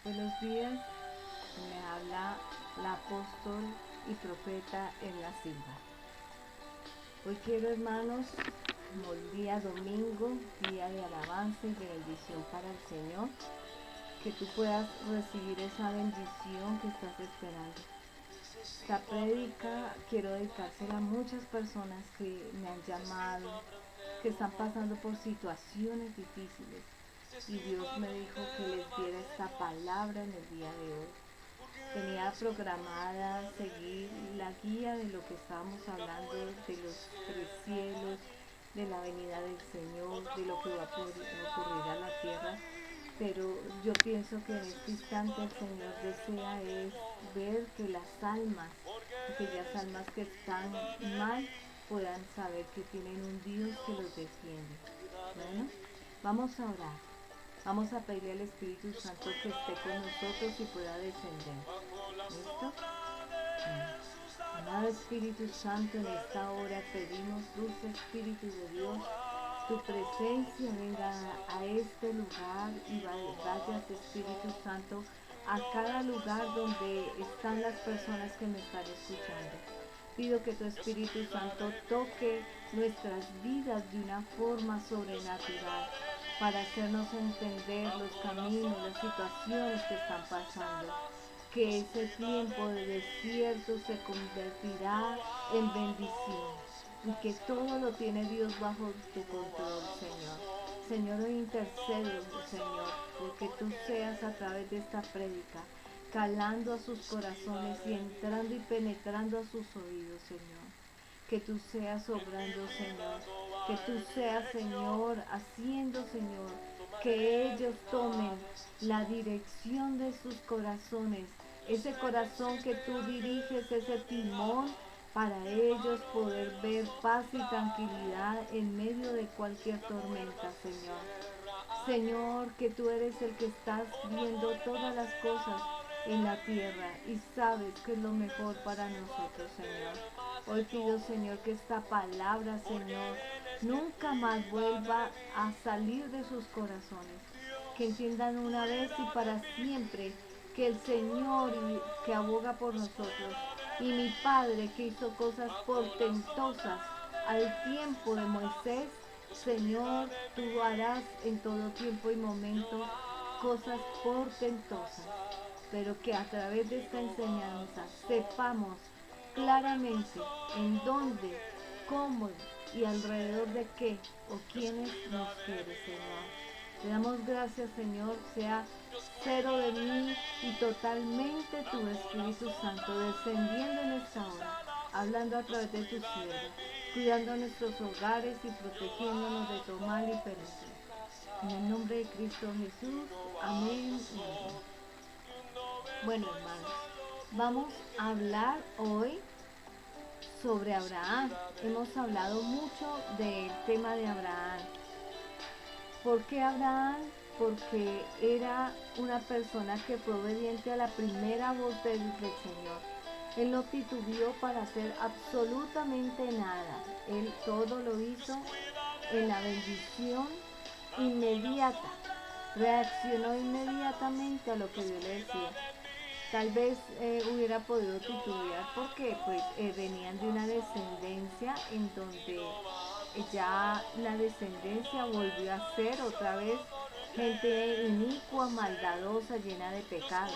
Buenos días, me habla la apóstol y profeta Edna Silva. Hoy quiero, hermanos, como el día domingo, día de alabanza y de bendición para el Señor, que tú puedas recibir esa bendición que estás esperando. Esta prédica quiero dedicársela a muchas personas que me han llamado, que están pasando por situaciones difíciles. Y Dios me dijo que les diera esta palabra en el día de hoy. Tenía programada seguir la guía de lo que estábamos hablando, de los tres cielos, de la venida del Señor, de lo que va a ocurrir a la tierra. Pero yo pienso que en este instante el Señor desea es ver que las almas, aquellas almas que están mal, puedan saber que tienen un Dios que los defiende. Bueno, vamos a orar. Vamos a pedirle al Espíritu Santo que esté con nosotros y pueda descender. ¿Listo? Amado Espíritu Santo, en esta hora pedimos, dulce Espíritu de Dios, tu presencia venga a este lugar y vayas, Espíritu Santo, a cada lugar donde están las personas que me están escuchando. Pido que tu Espíritu Santo toque nuestras vidas de una forma sobrenatural para hacernos entender los caminos, las situaciones que están pasando. Que ese tiempo de desierto se convertirá en bendición y que todo lo tiene Dios bajo tu control, Señor. Señor, hoy intercedo, Señor, porque tú seas a través de esta prédica, calando a sus corazones y entrando y penetrando a sus oídos, Señor. Que tú seas obrando, Señor. Que tú seas, Señor, haciendo, Señor, que ellos tomen la dirección de sus corazones. Ese corazón que tú diriges, ese timón, para ellos poder ver paz y tranquilidad en medio de cualquier tormenta, Señor. Señor, que tú eres el que estás viendo todas las cosas en la tierra y sabes que es lo mejor para nosotros, Señor. Hoy pido, Señor, que esta palabra, Señor, nunca más vuelva a salir de sus corazones. Que entiendan una vez y para siempre que el Señor que aboga por nosotros y mi Padre que hizo cosas portentosas al tiempo de Moisés, Señor, tú harás en todo tiempo y momento cosas portentosas, pero que a través de esta enseñanza sepamos claramente en dónde, cómo y alrededor de qué o quiénes nos quiere, Señor. Te damos gracias, Señor, sea cero de mí y totalmente tu Espíritu Santo descendiendo en esta hora, hablando a través de tu siervo, cuidando nuestros hogares y protegiéndonos de todo mal y peligro. En el nombre de Cristo Jesús, amén y amén. Bueno, hermanos, vamos a hablar hoy sobre Abraham. Hemos hablado mucho del tema de Abraham. ¿Por qué Abraham? Porque era una persona que fue obediente a la primera voz del Señor. Él no titubeó para hacer absolutamente nada. Él todo lo hizo en la bendición inmediata. Reaccionó inmediatamente a lo que Dios le decía. Tal vez hubiera podido titubear porque pues venían de una descendencia en donde ya la descendencia volvió a ser otra vez gente inicua, maldadosa, llena de pecado.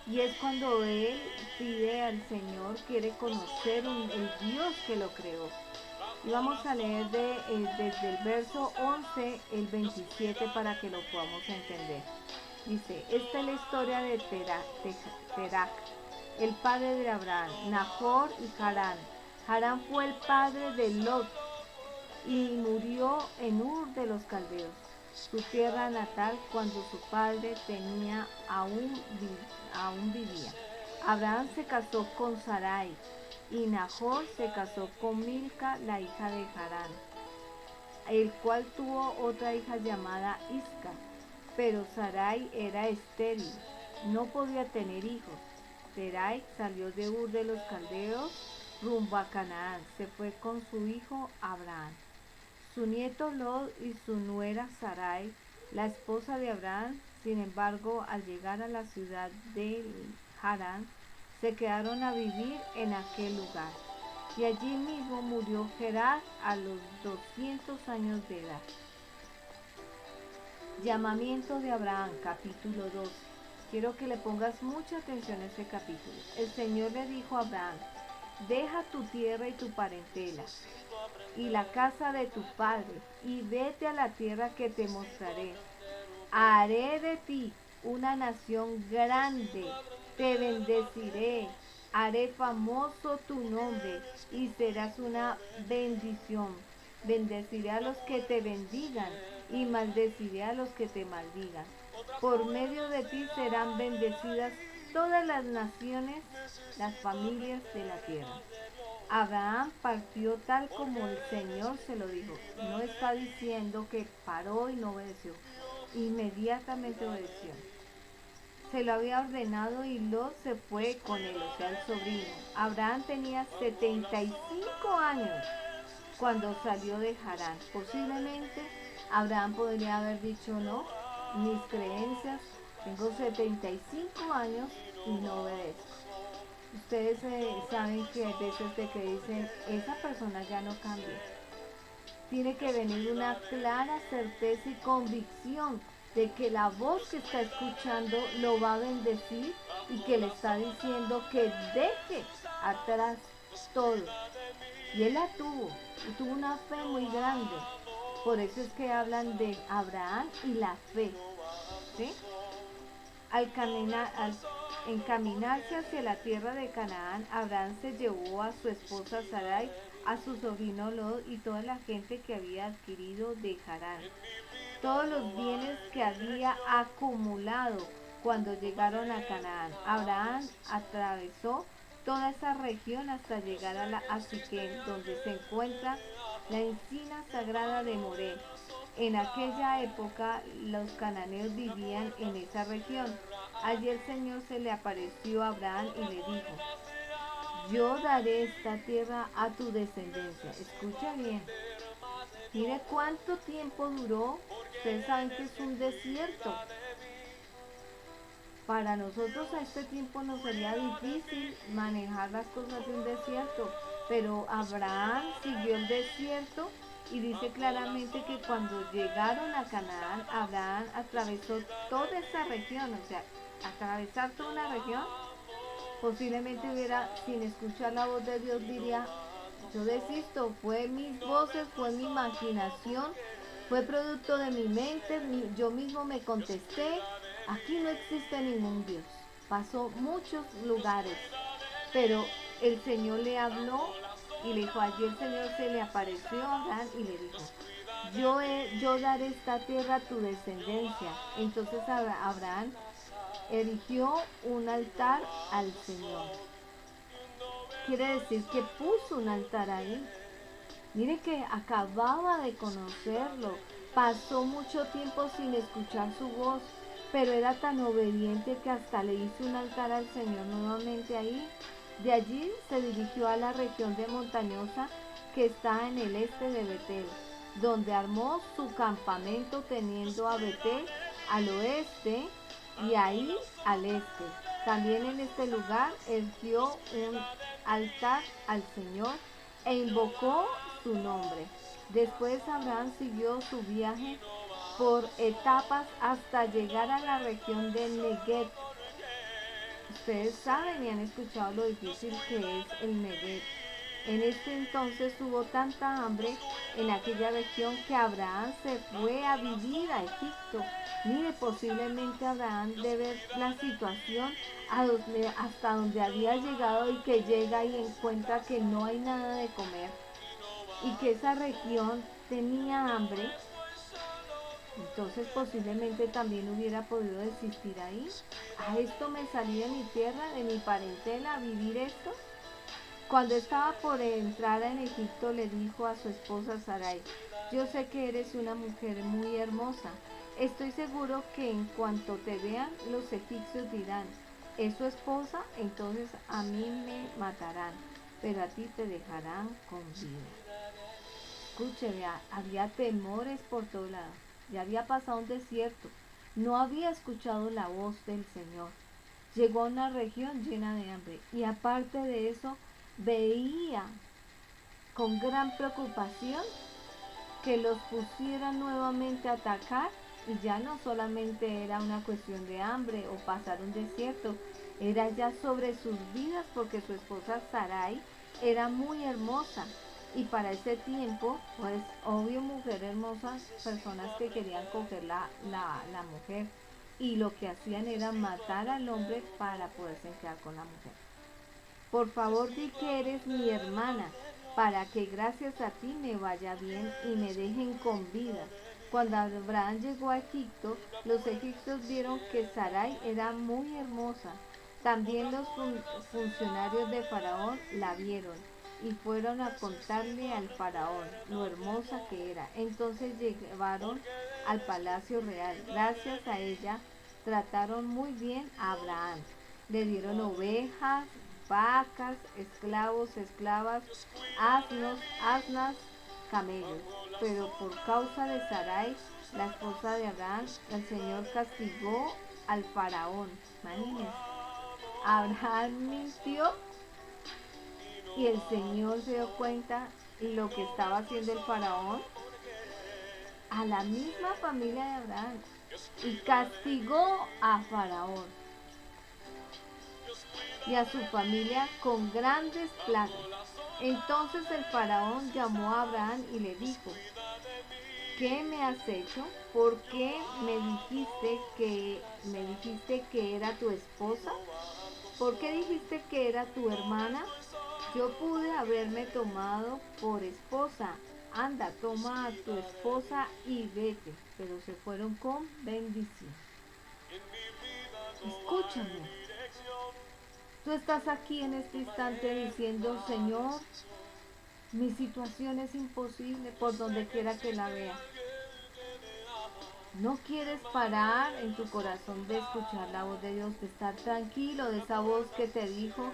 Y es cuando él pide al Señor, quiere conocer el Dios que lo creó. Y vamos a leer desde el verso 11, el 27 para que lo podamos entender. Dice, esta es la historia de Terac, el padre de Abraham, Nahor y Harán. Harán fue el padre de Lot y murió en Ur de los Caldeos, su tierra natal, cuando su padre aún vivía. Abraham se casó con Sarai y Nahor se casó con Milca, la hija de Harán, el cual tuvo otra hija llamada Isca. Pero Sarai era estéril, no podía tener hijos. Sarai salió de Ur de los Caldeos rumbo a Canaán, se fue con su hijo Abraham. Su nieto Lot y su nuera Sarai La esposa de Abraham, sin embargo, al llegar a la ciudad de Harán, se quedaron a vivir en aquel lugar. Y allí mismo murió Gerar a los 200 años de edad. Llamamiento de Abraham, capítulo 2. Quiero que le pongas mucha atención a este capítulo. El Señor le dijo a Abraham: deja tu tierra y tu parentela y la casa de tu padre, y vete a la tierra que te mostraré. Haré de ti una nación grande, te bendeciré, haré famoso tu nombre y serás una bendición. Bendeciré a los que te bendigan y maldeciré a los que te maldigan. Por medio de ti serán bendecidas todas las naciones, las familias de la tierra. Abraham partió tal como el Señor se lo dijo. No está diciendo que paró y no obedeció. Inmediatamente obedeció. Se lo había ordenado y Lot se fue con él, o sea, el sobrino. Abraham tenía 75 años cuando salió de Harán. Posiblemente Abraham podría haber dicho: no, mis creencias, tengo 75 años y no obedezco. Ustedes saben que hay veces de que dicen: esa persona ya no cambia. Tiene que venir una clara certeza y convicción de que la voz que está escuchando lo va a bendecir y que le está diciendo que deje atrás todo. Y él la tuvo, y tuvo una fe muy grande. Por eso es que hablan de Abraham y la fe, ¿sí? Al encaminarse hacia la tierra de Canaán, Abraham se llevó a su esposa Sarai, a su sobrino Lot y toda la gente que había adquirido de Harán. Todos los bienes que había acumulado cuando llegaron a Canaán. Abraham atravesó toda esa región hasta llegar a Siquem, donde se encuentra la encina sagrada de Moré. En aquella época los cananeos vivían en esa región. Allí el Señor se le apareció a Abraham y le dijo: yo daré esta tierra a tu descendencia. Escucha bien. Mire cuánto tiempo duró. Ustedes saben que es un desierto. Para nosotros a este tiempo nos sería difícil manejar las cosas de un desierto, pero Abraham siguió el desierto y dice claramente que cuando llegaron a Canaán, Abraham atravesó toda esa región, o sea, atravesar toda una región, posiblemente hubiera, sin escuchar la voz de Dios, diría: yo desisto, fue mis voces, fue mi imaginación, fue producto de mi mente, yo mismo me contesté, aquí no existe ningún Dios. Pasó muchos lugares, pero el Señor le habló y le dijo: allí el Señor se le apareció a Abraham y le dijo: yo daré esta tierra a tu descendencia. Entonces Abraham erigió un altar al Señor. Quiere decir que puso un altar ahí. Mire que acababa de conocerlo, pasó mucho tiempo sin escuchar su voz, pero era tan obediente que hasta le hizo un altar al Señor nuevamente ahí. De allí se dirigió a la región de montañosa que está en el este de Betel, donde armó su campamento, teniendo a Betel al oeste y ahí al este. También en este lugar erigió un altar al Señor e invocó su nombre. Después Abraham siguió su viaje por etapas hasta llegar a la región de Negev. Ustedes saben y han escuchado lo difícil que es el Negev. En este entonces hubo tanta hambre en aquella región que Abraham se fue a vivir a Egipto. Mire, posiblemente Abraham de ver la situación hasta donde había llegado y que llega y encuentra que no hay nada de comer y que esa región tenía hambre. Entonces posiblemente también hubiera podido desistir ahí. A esto me salí de mi tierra, de mi parentela, a vivir esto. Cuando estaba por entrar en Egipto, le dijo a su esposa Sarai: yo sé que eres una mujer muy hermosa. Estoy seguro que en cuanto te vean, los egipcios dirán: es su esposa, entonces a mí me matarán, pero a ti te dejarán con vida. Escuche, vea, había temores por todo lado. ya había pasado un desierto, no había escuchado la voz del Señor. Llegó a una región llena de hambre y aparte de eso veía con gran preocupación que los pusieran nuevamente a atacar, y ya no solamente era una cuestión de hambre o pasar un desierto, era ya sobre sus vidas, porque su esposa Sarai era muy hermosa y para ese tiempo, pues obvio, mujer hermosa, personas que querían coger la mujer, y lo que hacían era matar al hombre para poderse quedar con la mujer. Por favor, di que eres mi hermana, para que gracias a ti me vaya bien y me dejen con vida. Cuando Abraham llegó a Egipto, los egipcios vieron que Sarai era muy hermosa. También los funcionarios de Faraón la vieron y fueron a contarle al Faraón lo hermosa que era. Entonces llevaron al palacio real. Gracias a ella trataron muy bien a Abraham. Le dieron ovejas, vacas, esclavos, esclavas, asnas, camellos. Pero por causa de Sarai, la esposa de Abraham, el Señor castigó al faraón. Imagínense. Abraham mintió y el Señor se dio cuenta lo que estaba haciendo el faraón a la misma familia de Abraham y castigó a Faraón y a su familia con grandes plagas. Entonces el faraón llamó a Abraham y le dijo: ¿qué me has hecho? ¿Por qué me dijiste que era tu esposa? ¿Por qué dijiste que era tu hermana? Yo pude haberme tomado por esposa. Anda, toma a tu esposa y vete. Pero se fueron con bendición. Escúchame. Tú estás aquí en este instante diciendo: Señor, mi situación es imposible por donde quiera que la vea. No quieres parar en tu corazón de escuchar la voz de Dios, de estar tranquilo, de esa voz que te dijo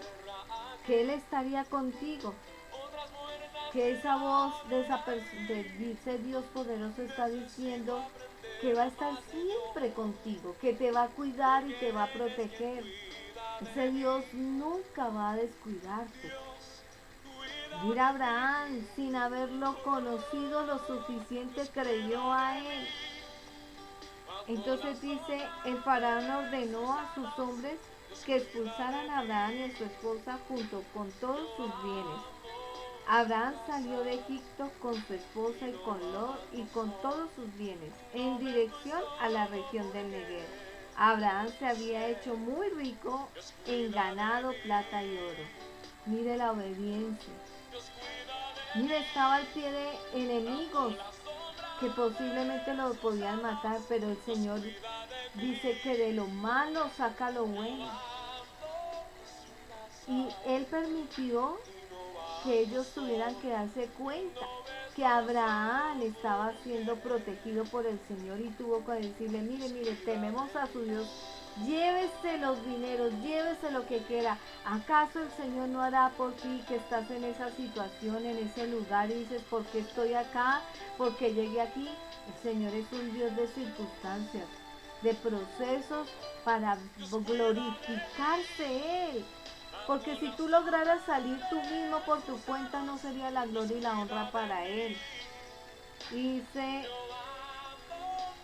que Él estaría contigo, que esa voz de ese Dios poderoso está diciendo que va a estar siempre contigo, que te va a cuidar y te va a proteger. Ese Dios nunca va a descuidarte. Mira, Abraham, sin haberlo conocido lo suficiente, creyó a él. Entonces dice, el faraón ordenó a sus hombres que expulsaran a Abraham y a su esposa junto con todos sus bienes. Abraham salió de Egipto con su esposa y con Lot y con todos sus bienes, en dirección a la región del Negev. Abraham se había hecho muy rico en ganado, plata y oro. Mire la obediencia. Mire, estaba al pie de enemigos que posiblemente lo podían matar, pero el Señor dice que de lo malo saca lo bueno. Y Él permitió que ellos tuvieran que darse cuenta que Abraham estaba siendo protegido por el Señor y tuvo que decirle: mire, tememos a su Dios, llévese los dineros, llévese lo que quiera. ¿Acaso el Señor no hará por ti que estás en esa situación, en ese lugar, y dices: ¿por qué estoy acá? ¿Por qué llegué aquí? El Señor es un Dios de circunstancias, de procesos para glorificarse Él. Porque si tú lograras salir tú mismo por tu cuenta, no sería la gloria y la honra para Él. Dice: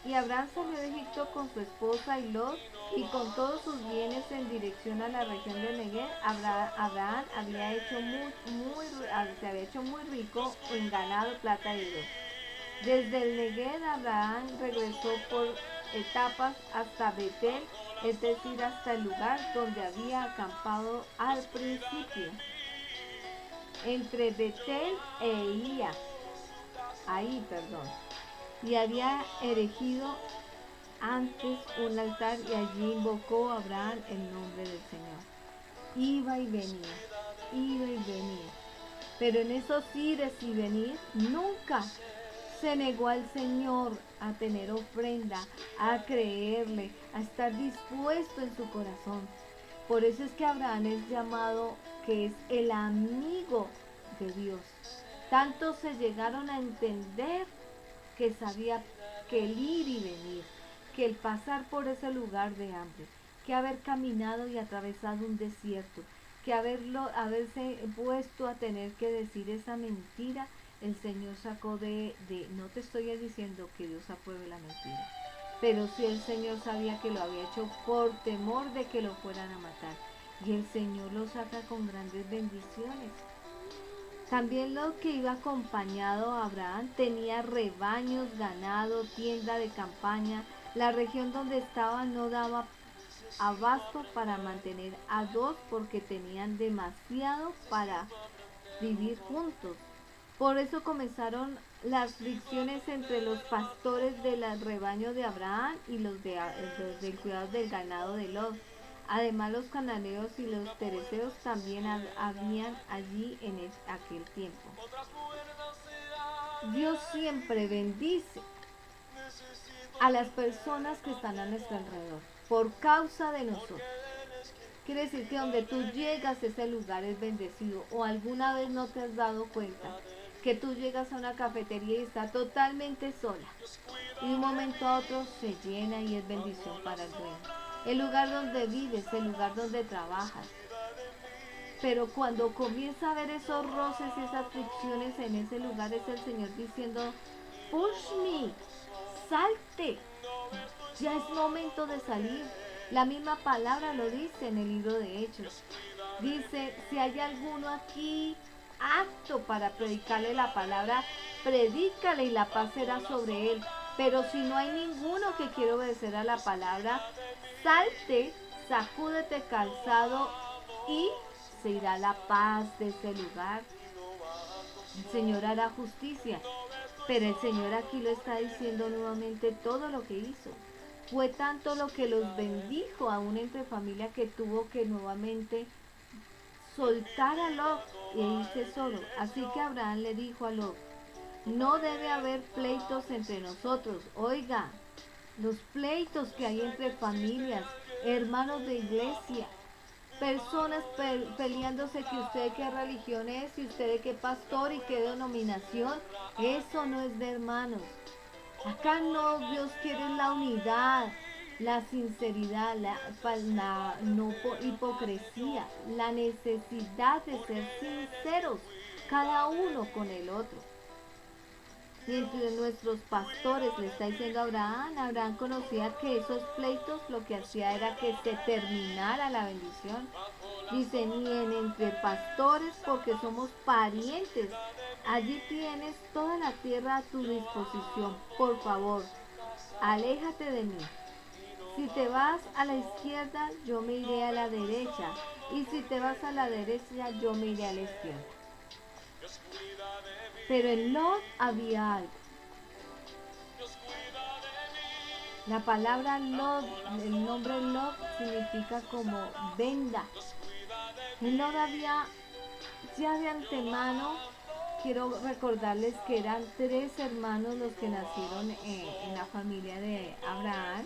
y Abraham salió de Egipto con su esposa y Lot y con todos sus bienes en dirección a la región de Negev. Abraham se había hecho muy rico en ganado, plata y oro. Desde el Negev, Abraham regresó por etapas hasta Betel, es decir, hasta el lugar donde había acampado al principio, entre Betel e Ahí, y había erigido antes un altar, y allí invocó a Abraham el nombre del Señor. Iba y venía, pero en esos ires y venir nunca se negó al Señor a tener ofrenda, a creerle, a estar dispuesto en su corazón. Por eso es que Abraham es llamado que es el amigo de Dios. Tanto se llegaron a entender que sabía que el ir y venir, que el pasar por ese lugar de hambre, que haber caminado y atravesado un desierto, que haberse puesto a tener que decir esa mentira, el Señor sacó no te estoy diciendo que Dios apruebe la mentira, pero sí el Señor sabía que lo había hecho por temor de que lo fueran a matar, y el Señor lo saca con grandes bendiciones. También lo que iba acompañado a Abraham tenía rebaños, ganado, tienda de campaña. La región donde estaba no daba abasto para mantener a dos porque tenían demasiado para vivir juntos. Por eso comenzaron las fricciones entre los pastores del rebaño de Abraham y los del cuidado del ganado de Lot. Además, los cananeos y los tereceos también habían allí en aquel tiempo. Dios siempre bendice a las personas que están a nuestro alrededor por causa de nosotros. Quiere decir que donde tú llegas ese lugar es bendecido. O alguna vez no te has dado cuenta que tú llegas a una cafetería y está totalmente sola y de un momento a otro se llena y es bendición para el dueño. El lugar donde vives, el lugar donde trabajas. Pero cuando comienza a haber esos roces y esas fricciones en ese lugar, es el Señor diciendo, push me, salte, ya es momento de salir. La misma palabra lo dice en el libro de Hechos. Dice, si hay alguno aquí apto para predicarle la palabra, predícale y la paz será sobre él. Pero si no hay ninguno que quiera obedecer a la palabra, salte, sacúdete calzado y se irá la paz de ese lugar. El Señor hará justicia, pero el Señor aquí lo está diciendo nuevamente todo lo que hizo. Fue tanto lo que los bendijo aún entre familia que tuvo que nuevamente soltar a Lot e irse solo. Así que Abraham le dijo a Lot, no debe haber pleitos entre nosotros. Oiga, los pleitos que hay entre familias, hermanos de iglesia, personas peleándose que usted de qué religión es, y usted de qué pastor y qué denominación, eso no es de hermanos. Acá no, Dios quiere la unidad, la sinceridad, la no hipocresía, la necesidad de ser sinceros, cada uno con el otro. Y entre nuestros pastores le está diciendo a Abraham conocía que esos pleitos lo que hacía era que se terminara la bendición. Dice, ni entre pastores porque somos parientes. Allí tienes toda la tierra a tu disposición. Por favor, aléjate de mí. Si te vas a la izquierda, yo me iré a la derecha. Y si te vas a la derecha, yo me iré a la izquierda. Pero en Lot había algo. La palabra Lot, el nombre Lot significa como venda. En Lot había, ya de antemano, quiero recordarles que eran 3 hermanos los que nacieron en la familia de Abraham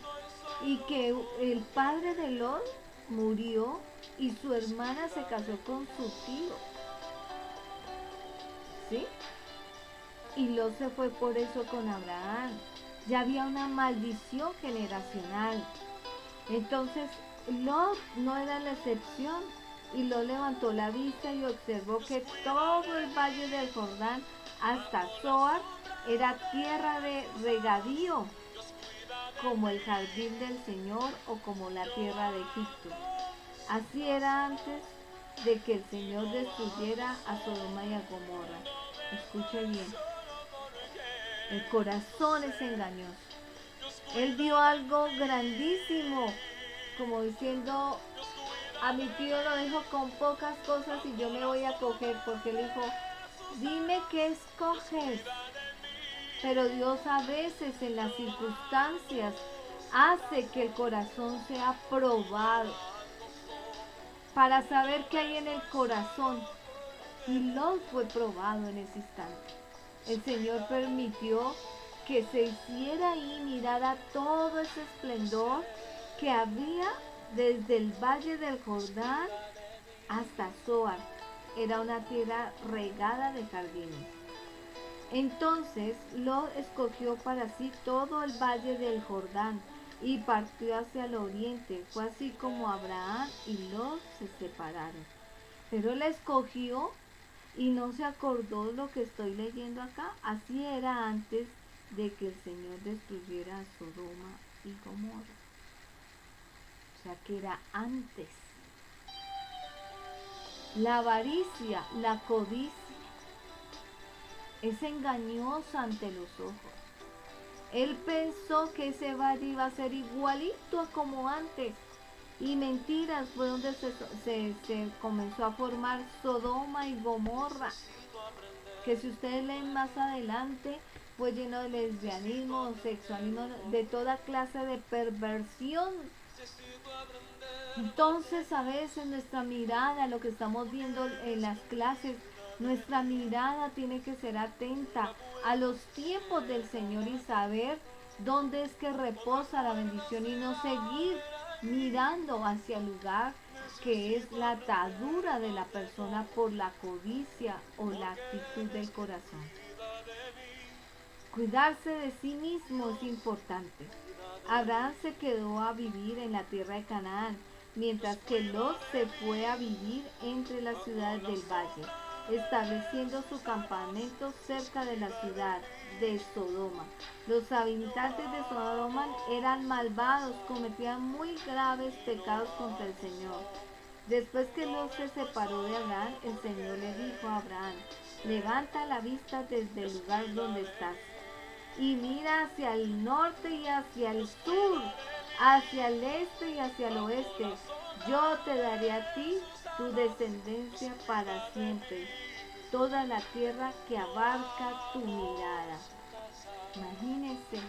y que el padre de Lot murió y su hermana se casó con su tío. ¿Sí? Y Lot se fue por eso con Abraham. Ya había una maldición generacional. Entonces Lot no era la excepción. Y Lot levantó la vista y observó que todo el valle del Jordán hasta Zoar era tierra de regadío, como el jardín del Señor o como la tierra de Egipto. Así era antes de que el Señor destruyera a Sodoma y a Gomorra. Escuche bien. El corazón es engañoso. Él vio algo grandísimo, como diciendo, a mi tío lo dejo con pocas cosas y yo me voy a coger, porque él dijo, dime qué escoges. Pero Dios a veces en las circunstancias hace que el corazón sea probado para saber qué hay en el corazón. Y Lot fue probado en ese instante. El Señor permitió que se hiciera ahí, mirara todo ese esplendor que había desde el valle del Jordán hasta Zoar. Era una tierra regada de jardines. Entonces Lot escogió para sí todo el valle del Jordán y partió hacia el oriente. Fue así como Abraham y Lot se separaron. Pero él escogió y no se acordó lo que estoy leyendo acá. Así era antes de que el Señor destruyera Sodoma y Gomorra. O sea que era antes. La avaricia, la codicia, es engañosa ante los ojos. Él pensó que ese valle iba a ser igualito a como antes. Y mentiras, fue donde se comenzó a formar Sodoma y Gomorra. Que si ustedes leen más adelante, fue lleno de lesbianismo, sexualismo, de toda clase de perversión. Entonces a veces nuestra mirada, lo que estamos viendo en las clases, nuestra mirada tiene que ser atenta a los tiempos del Señor y saber dónde es que reposa la bendición y no seguir mirando hacia el lugar que es la atadura de la persona por la codicia o la actitud del corazón. Cuidarse de sí mismo es importante. Abraham se quedó a vivir en la tierra de Canaán, mientras que Lot se fue a vivir entre las ciudades del valle, estableciendo su campamento cerca de la ciudad de Sodoma. Los habitantes de Sodoma eran malvados, cometían muy graves pecados contra el Señor. Después que Lot se separó de Abraham, el Señor le dijo a Abraham: levanta la vista desde el lugar donde estás y mira hacia el norte y hacia el sur, hacia el este y hacia el oeste. Yo te daré a ti tu descendencia para siempre, toda la tierra que abarca tu mirada. Imagínense,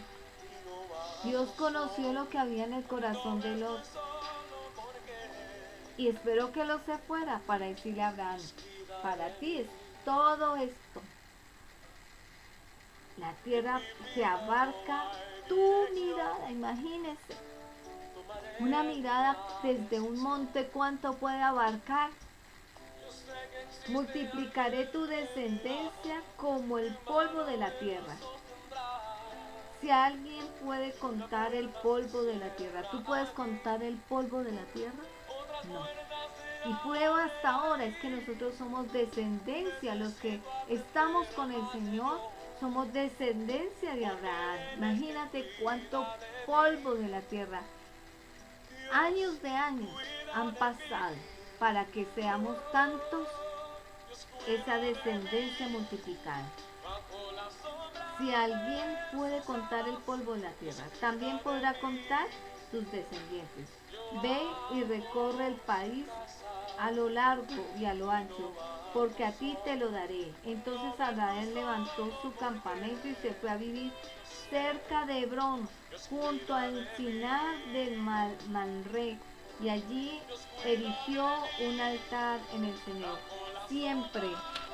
Dios conoció lo que había en el corazón de Lot y esperó que Lot se fuera para decirle a Abraham: para ti es todo esto. La tierra que abarca tu mirada, imagínense. Una mirada desde un monte, ¿cuánto puede abarcar? Multiplicaré tu descendencia como el polvo de la tierra. Si alguien puede contar el polvo de la tierra, ¿tú puedes contar el polvo de la tierra? No. Y prueba hasta ahora es que nosotros somos descendencia, los que estamos con el Señor, somos descendencia de Abraham. Imagínate cuánto polvo de la tierra. Años de años han pasado para que seamos tantos, esa descendencia multiplicada. Si alguien puede contar el polvo de la tierra, también podrá contar sus descendientes. Ve y recorre el país a lo largo y a lo ancho, porque a ti te lo daré. Entonces Abraham levantó su campamento y se fue a vivir cerca de Hebrón, junto al encinar del Manré, y allí erigió un altar en el Señor. Siempre,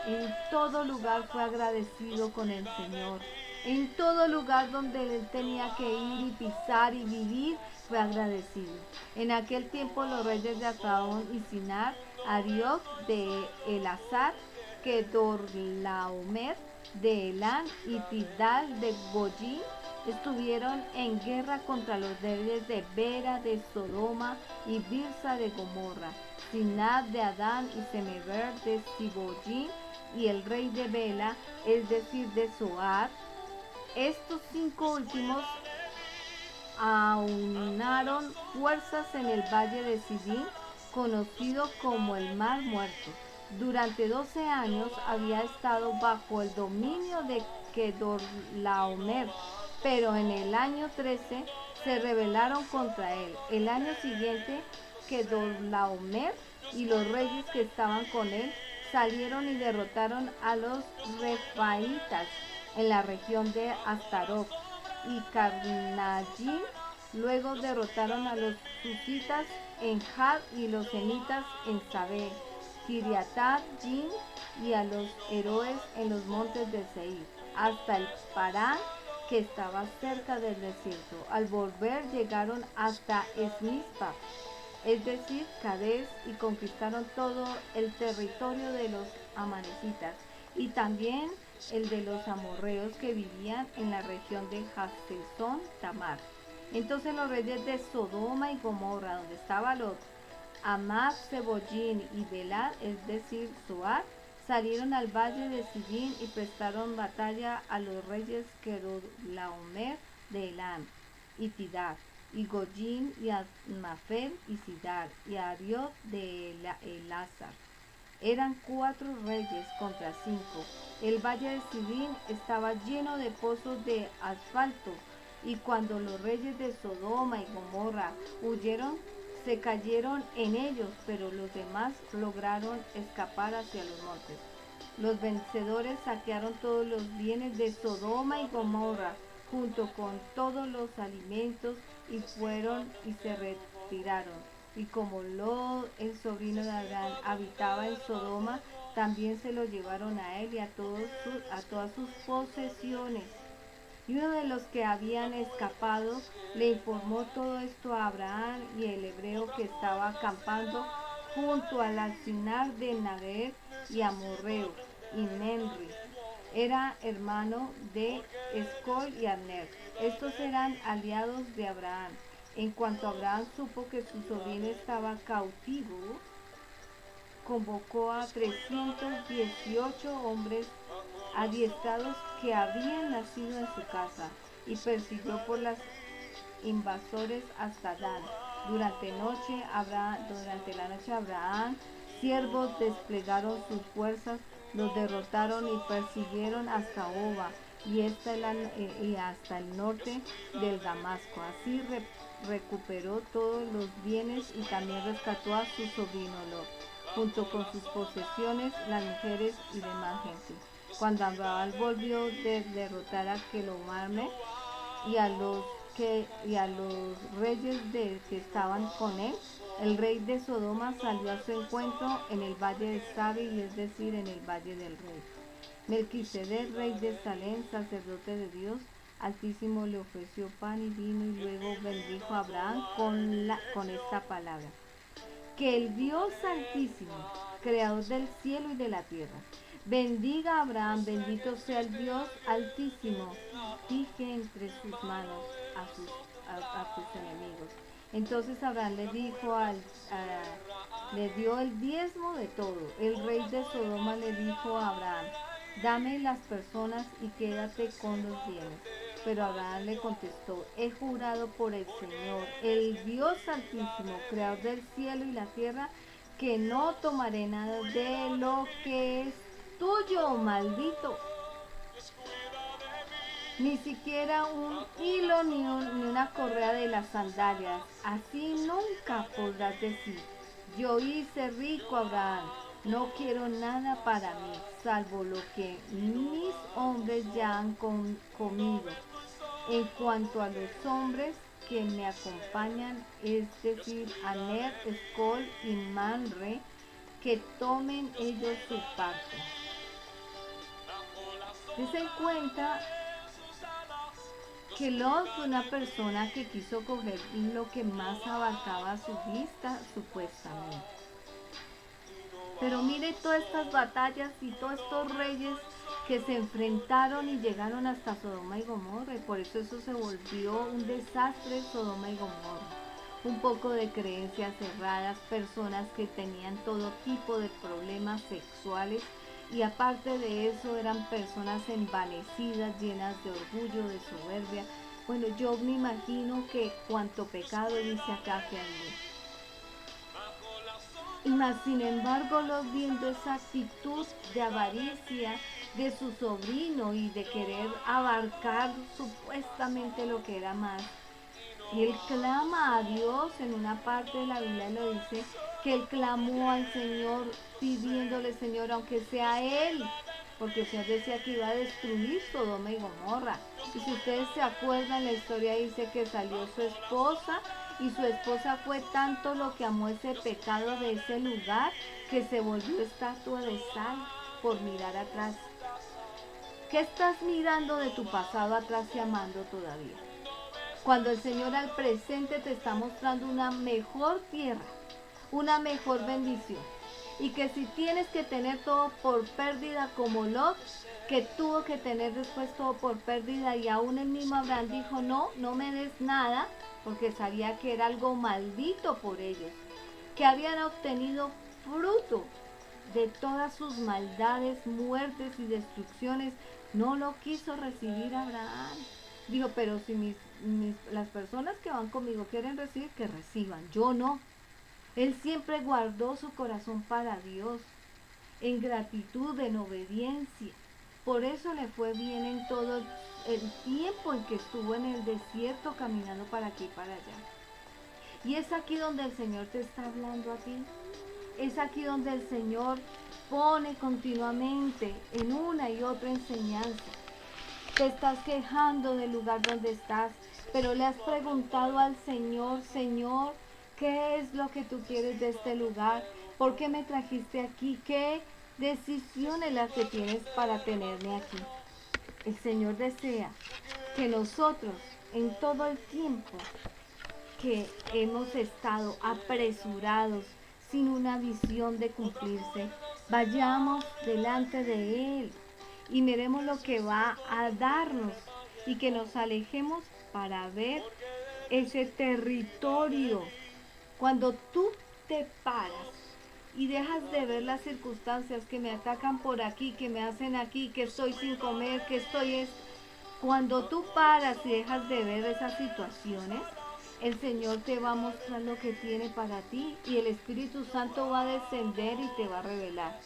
en todo lugar fue agradecido con el Señor. En todo lugar donde él tenía que ir y pisar y vivir, fue agradecido. En aquel tiempo los reyes de Acaón y Sinar, Arioc de Elazar, Kedorlaomer de Elán y Tidal de Goyim estuvieron en guerra contra los reyes de Bera de Sodoma y Birsa de Gomorra, Sinad de Adán y Semeber de Siboyim y el rey de Bela, es decir, de Zoar. Estos 5 últimos aunaron fuerzas en el valle de Sidín, conocido como el Mar Muerto. Durante 12 años había estado bajo el dominio de Kedorlaomer, pero en el año 13 se rebelaron contra él. El año siguiente, Kedorlaomer y los reyes que estaban con él salieron y derrotaron a los refaitas en la región de Astarot y Carnayim. Luego derrotaron a los susitas en Had y los senitas en Sabé, Kiriatat Jim y a los héroes en los montes de Seir, hasta el Parán que estaba cerca del desierto. Al volver llegaron hasta Esmispa, es decir, Cades, y conquistaron todo el territorio de los amalecitas y también el de los amorreos que vivían en la región de Hasezón Tamar. Entonces los reyes de Sodoma y Gomorra, donde estaba Lot, Amad, Sebollín y Belad, es decir, Zoar, salieron al valle de Sidín y prestaron batalla a los reyes Kedorlaomer de Elam y Tidar, y Goyim y Amafel y Sidar, y Ariot de Elazar. Eran 4 reyes contra 5. El valle de Sidín estaba lleno de pozos de asfalto, y cuando los reyes de Sodoma y Gomorra huyeron, se cayeron en ellos, pero los demás lograron escapar hacia los montes. Los vencedores saquearon todos los bienes de Sodoma y Gomorra, junto con todos los alimentos, y fueron y se retiraron. Y como Lot, el sobrino de Abraham, habitaba en Sodoma, también se lo llevaron a él y a todas sus posesiones. Y uno de los que habían escapado le informó todo esto a Abraham, y el hebreo que estaba acampando junto al alcinar de Naguer y Amorreo y Menri era hermano de Escol y Abner. Estos eran aliados de Abraham. En cuanto Abraham supo que su sobrino estaba cautivo, convocó a 318 hombres adiestrados que habían nacido en su casa, y persiguió por las invasores hasta Dan. Durante la noche Abraham, siervos desplegaron sus fuerzas, los derrotaron y persiguieron hasta Oba y hasta el norte del Damasco. Así recuperó todos los bienes y también rescató a su sobrino Lot, junto con sus posesiones, las mujeres y demás gente. Cuando Abraham volvió de derrotar a Kelomame y a los reyes que estaban con él, el rey de Sodoma salió a su encuentro en el valle de Sabi, es decir, en el valle del rey. Melquisedec, rey de Salem, sacerdote de Dios Altísimo, le ofreció pan y vino, y luego bendijo a Abraham con esta palabra: que el Dios Altísimo, creador del cielo y de la tierra, bendiga a Abraham, bendito sea el Dios Altísimo, fije entre sus manos a sus enemigos. Entonces Abraham le dio el diezmo de todo. El rey de Sodoma le dijo a Abraham: dame las personas y quédate con los bienes. Pero Abraham le contestó: he jurado por el Señor, el Dios Altísimo, creador del cielo y la tierra, que no tomaré nada de lo que es tuyo, maldito, ni siquiera un hilo ni una correa de las sandalias. Así nunca podrás decir: yo hice rico a Abraham. No quiero nada para mí, salvo lo que mis hombres ya han comido. En cuanto a los hombres que me acompañan, es decir, Aner, Escol y Manre, que tomen ellos su parte. Dese cuenta que Lot fue una persona que quiso coger lo que más abarcaba su vista, supuestamente. Pero mire todas estas batallas y todos estos reyes que se enfrentaron y llegaron hasta Sodoma y Gomorra, y por eso se volvió un desastre Sodoma y Gomorra. Un poco de creencias cerradas, personas que tenían todo tipo de problemas sexuales, y aparte de eso eran personas envanecidas, llenas de orgullo, de soberbia. Bueno, yo me imagino que cuánto pecado dice acá que había. Y más sin embargo, los viendo esa actitud de avaricia de su sobrino y de querer abarcar supuestamente lo que era más, y él clama a Dios. En una parte de la Biblia lo dice, que él clamó al Señor pidiéndole: Señor, aunque sea él, porque el Señor decía que iba a destruir Sodoma y Gomorra. Y si ustedes se acuerdan, la historia dice que salió su esposa, y su esposa fue tanto lo que amó ese pecado de ese lugar, que se volvió estatua de sal por mirar atrás. ¿Qué estás mirando de tu pasado atrás y amando todavía? Cuando el Señor al presente te está mostrando una mejor tierra, una mejor bendición. Y que si tienes que tener todo por pérdida como Lot, que tuvo que tener después todo por pérdida, y aún el mismo Abraham dijo, no, no me des nada, porque sabía que era algo maldito por ellos, que habían obtenido fruto de todas sus maldades, muertes y destrucciones. No lo quiso recibir Abraham. Dijo, pero si las personas que van conmigo quieren recibir, que reciban, yo no. Él siempre guardó su corazón para Dios, en gratitud, en obediencia. Por eso le fue bien en todo el tiempo en que estuvo en el desierto caminando para aquí y para allá. Y es aquí donde el Señor te está hablando a ti. Es aquí donde el Señor pone continuamente en una y otra enseñanza. Te estás quejando del lugar donde estás, pero le has preguntado al Señor, Señor, ¿qué es lo que tú quieres de este lugar? ¿Por qué me trajiste aquí? ¿Qué decisión es la que tienes para tenerme aquí? El Señor desea que nosotros, en todo el tiempo que hemos estado apresurados, sin una visión de cumplirse, vayamos delante de Él y miremos lo que va a darnos, y que nos alejemos para ver ese territorio. Cuando tú te paras y dejas de ver las circunstancias que me atacan por aquí, que me hacen aquí, que estoy sin comer, que estoy... Cuando tú paras y dejas de ver esas situaciones, el Señor te va a mostrar lo que tiene para ti, y el Espíritu Santo va a descender y te va a revelar.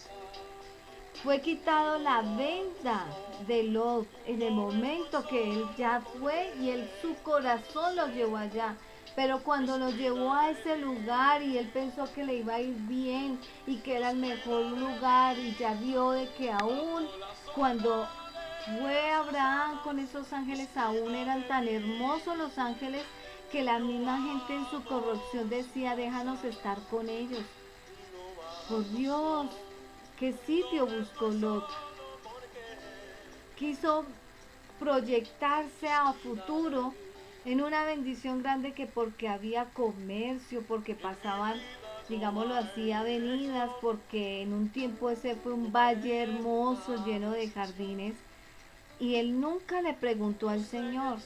Fue quitado la venda de Lot en el momento que él ya fue, y su corazón lo llevó allá. Pero cuando lo llevó a ese lugar y él pensó que le iba a ir bien y que era el mejor lugar, y ya vio de que aún cuando fue Abraham con esos ángeles, aún eran tan hermosos los ángeles, que la misma gente en su corrupción decía, déjanos estar con ellos. Por Dios, ¿qué sitio buscó Lot? Quiso proyectarse a futuro en una bendición grande, que porque había comercio, porque pasaban, digámoslo así, avenidas, porque en un tiempo ese fue un valle hermoso lleno de jardines, y él nunca le preguntó al Señor.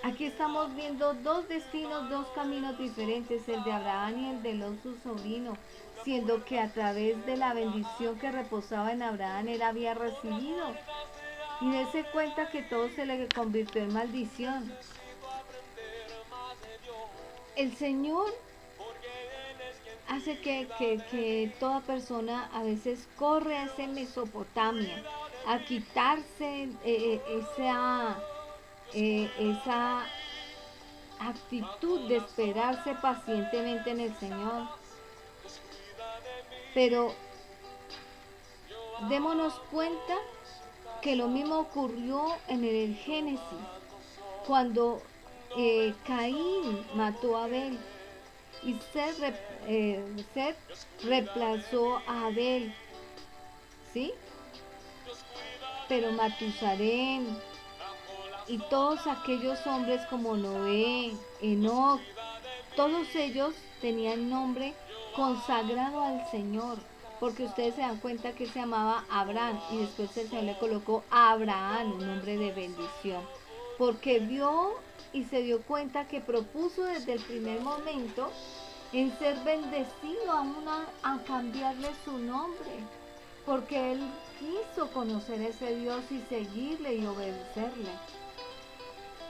Aquí estamos viendo dos destinos, dos caminos diferentes, el de Abraham y el de Lot, su sobrino, siendo que a través de la bendición que reposaba en Abraham, él había recibido. Y dése cuenta que todo se le convirtió en maldición. El Señor hace que toda persona a veces corre a ese Mesopotamia, a quitarse esa actitud de esperarse pacientemente en el Señor. Pero démonos cuenta que lo mismo ocurrió en el Génesis, cuando Caín mató a Abel, y Set reemplazó a Abel, ¿sí? Pero Matusalén y todos aquellos hombres como Noé, Enoc, todos ellos tenían nombre consagrado al Señor, porque ustedes se dan cuenta que se llamaba Abraham, y después el Señor le colocó a Abraham un nombre de bendición, porque vio y se dio cuenta que propuso desde el primer momento en ser bendecido a cambiarle su nombre, porque él quiso conocer a ese Dios y seguirle y obedecerle.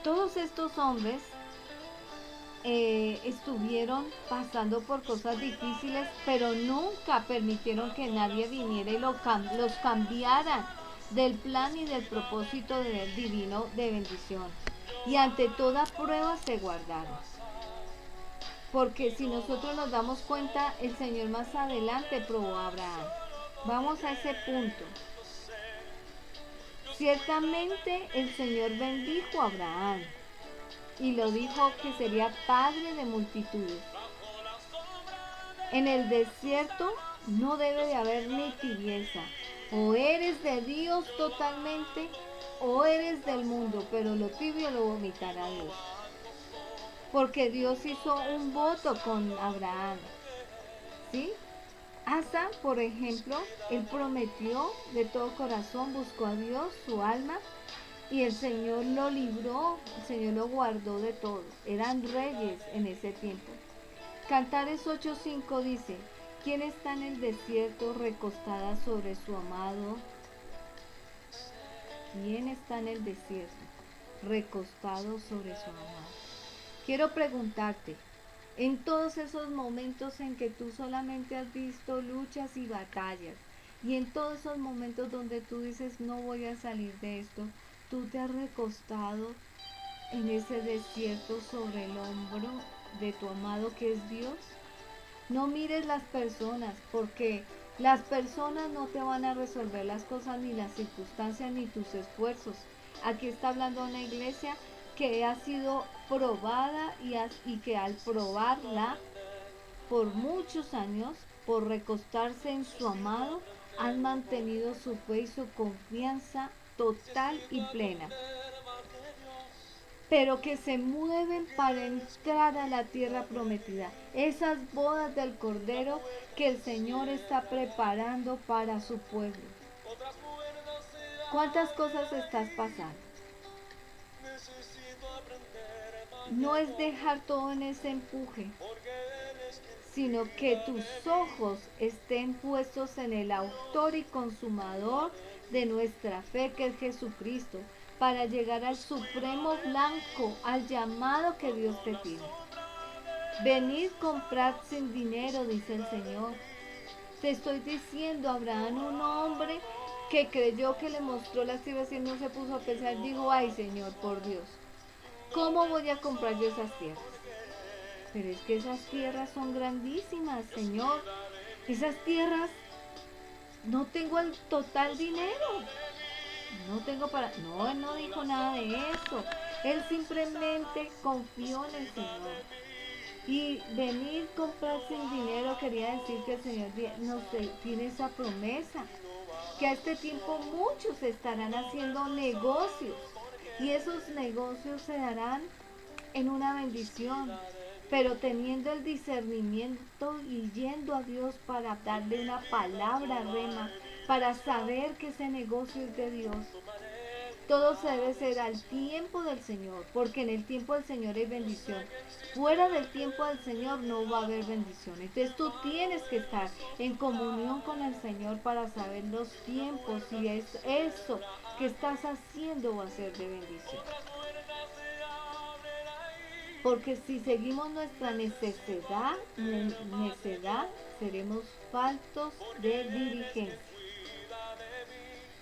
Todos estos hombres estuvieron pasando por cosas difíciles, pero nunca permitieron que nadie viniera y los cambiara del plan y del propósito divino de bendición. Y ante toda prueba se guardaron. Porque si nosotros nos damos cuenta, el Señor más adelante probó a Abraham. Vamos a ese punto. Ciertamente el Señor bendijo a Abraham y lo dijo que sería padre de multitudes. En el desierto no debe de haber ni tibieza. O eres de Dios totalmente, o eres del mundo, pero lo tibio lo vomitará Dios. Porque Dios hizo un voto con Abraham, ¿sí? Asa, por ejemplo, él prometió de todo corazón, buscó a Dios, su alma, y el Señor lo libró, el Señor lo guardó de todo. Eran reyes en ese tiempo. Cantares 8:5 dice, ¿quién está en el desierto recostada sobre su amado? ¿Quién está en el desierto recostado sobre su amado? Quiero preguntarte, en todos esos momentos en que tú solamente has visto luchas y batallas, y en todos esos momentos donde tú dices no voy a salir de esto, tú te has recostado en ese desierto sobre el hombro de tu amado que es Dios. No mires las personas, porque las personas no te van a resolver las cosas, ni las circunstancias, ni tus esfuerzos. Aquí está hablando una iglesia que ha sido probada y que al probarla por muchos años, por recostarse en su amado, han mantenido su fe y su confianza total y plena, pero que se mueven para entrar a la tierra prometida, esas bodas del Cordero que el Señor está preparando para su pueblo. ¿Cuántas cosas estás pasando? No es dejar todo en ese empuje, sino que tus ojos estén puestos en el autor y consumador de nuestra fe, que es Jesucristo, para llegar al supremo blanco, al llamado que Dios te tiene. Venid, comprad sin dinero, dice el Señor. Te estoy diciendo, Abraham, un hombre que creyó, que le mostró las tierras y no se puso a pensar, dijo, ay Señor, por Dios, ¿cómo voy a comprar yo esas tierras? Pero es que esas tierras son grandísimas, Señor. Esas tierras, no tengo el total dinero. No tengo para... No, él no dijo nada de eso. Él simplemente confió en el Señor. Y venir a comprar sin dinero quería decir que el Señor nos tiene esa promesa. Que a este tiempo muchos estarán haciendo negocios. Y esos negocios se darán en una bendición, pero teniendo el discernimiento y yendo a Dios para darle una palabra rema, para saber que ese negocio es de Dios. Todo se debe ser al tiempo del Señor, porque en el tiempo del Señor hay bendición. Fuera del tiempo del Señor no va a haber bendición. Entonces tú tienes que estar en comunión con el Señor para saber los tiempos, si es eso que estás haciendo va a ser de bendición. Porque si seguimos nuestra necedad, seremos faltos de diligencia.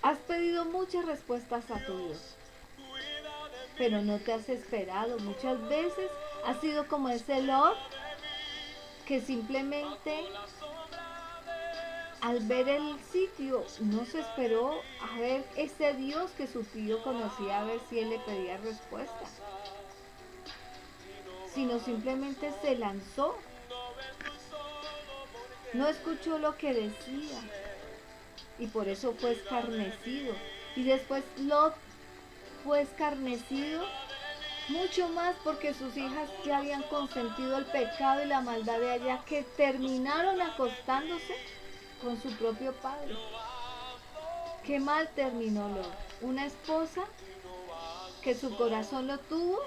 Has pedido muchas respuestas a tu Dios, pero no te has esperado. Muchas veces has sido como ese Lot que simplemente al ver el sitio no se esperó a ver ese Dios que su tío conocía, a ver si él le pedía respuesta, sino simplemente se lanzó. No escuchó lo que decía y por eso fue escarnecido. Y después Lot fue escarnecido mucho más porque sus hijas ya habían consentido el pecado y la maldad de allá, que terminaron acostándose con su propio padre. Qué mal terminó Lot. Una esposa que su corazón lo tuvo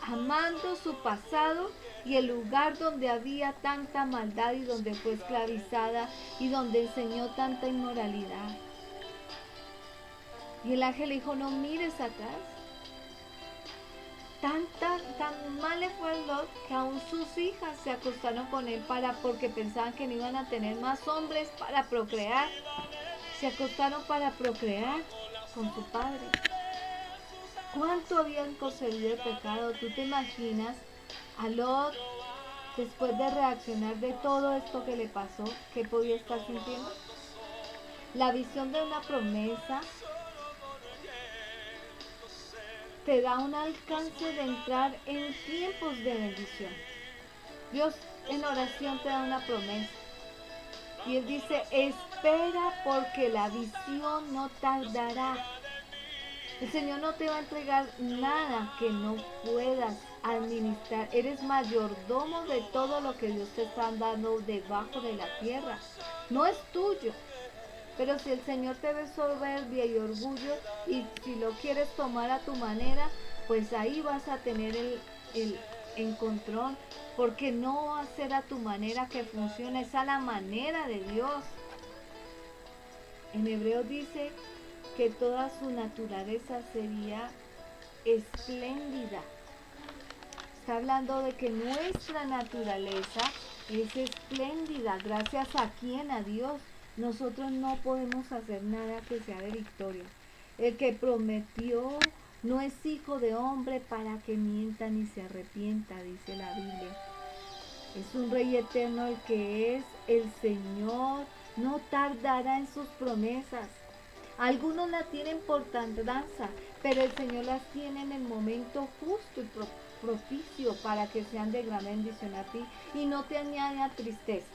amando su pasado y el lugar donde había tanta maldad y donde fue esclavizada y donde enseñó tanta inmoralidad. Y el ángel dijo, no mires atrás. Tan mal le fue a Lot que aún sus hijas se acostaron con él porque pensaban que no iban a tener más hombres para procrear. Se acostaron para procrear con su padre. ¿Cuánto habían concebido el pecado? ¿Tú te imaginas a Lot, después de reaccionar de todo esto que le pasó, qué podía estar sintiendo? La visión de una promesa te da un alcance de entrar en tiempos de bendición. Dios en oración te da una promesa. Y Él dice, espera porque la visión no tardará. El Señor no te va a entregar nada que no puedas administrar. Eres mayordomo de todo lo que Dios te está dando debajo de la tierra. No es tuyo. Pero si el Señor te ve soberbia y orgullo y si lo quieres tomar a tu manera, pues ahí vas a tener el encontrón, porque no va a ser a tu manera que funciona, es a la manera de Dios. En Hebreos dice que toda su naturaleza sería espléndida. Está hablando de que nuestra naturaleza es espléndida. ¿Gracias a quién? A Dios. Nosotros no podemos hacer nada que sea de victoria. El que prometió no es hijo de hombre para que mienta ni se arrepienta, dice la Biblia. Es un rey eterno el que es el Señor. No tardará en sus promesas. Algunos la tienen por tardanza, pero el Señor las tiene en el momento justo y propicio para que sean de gran bendición a ti y no te añada tristeza.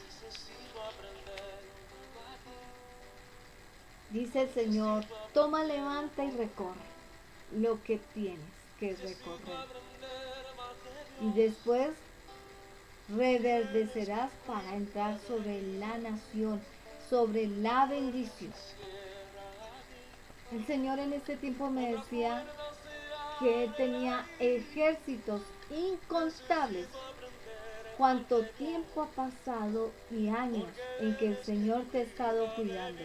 Dice el Señor, toma, levanta y recorre lo que tienes que recorrer. Y después reverdecerás para entrar sobre la nación, sobre la bendición. El Señor en este tiempo me decía que tenía ejércitos incontables. Cuánto tiempo ha pasado y años en que el Señor te ha estado cuidando.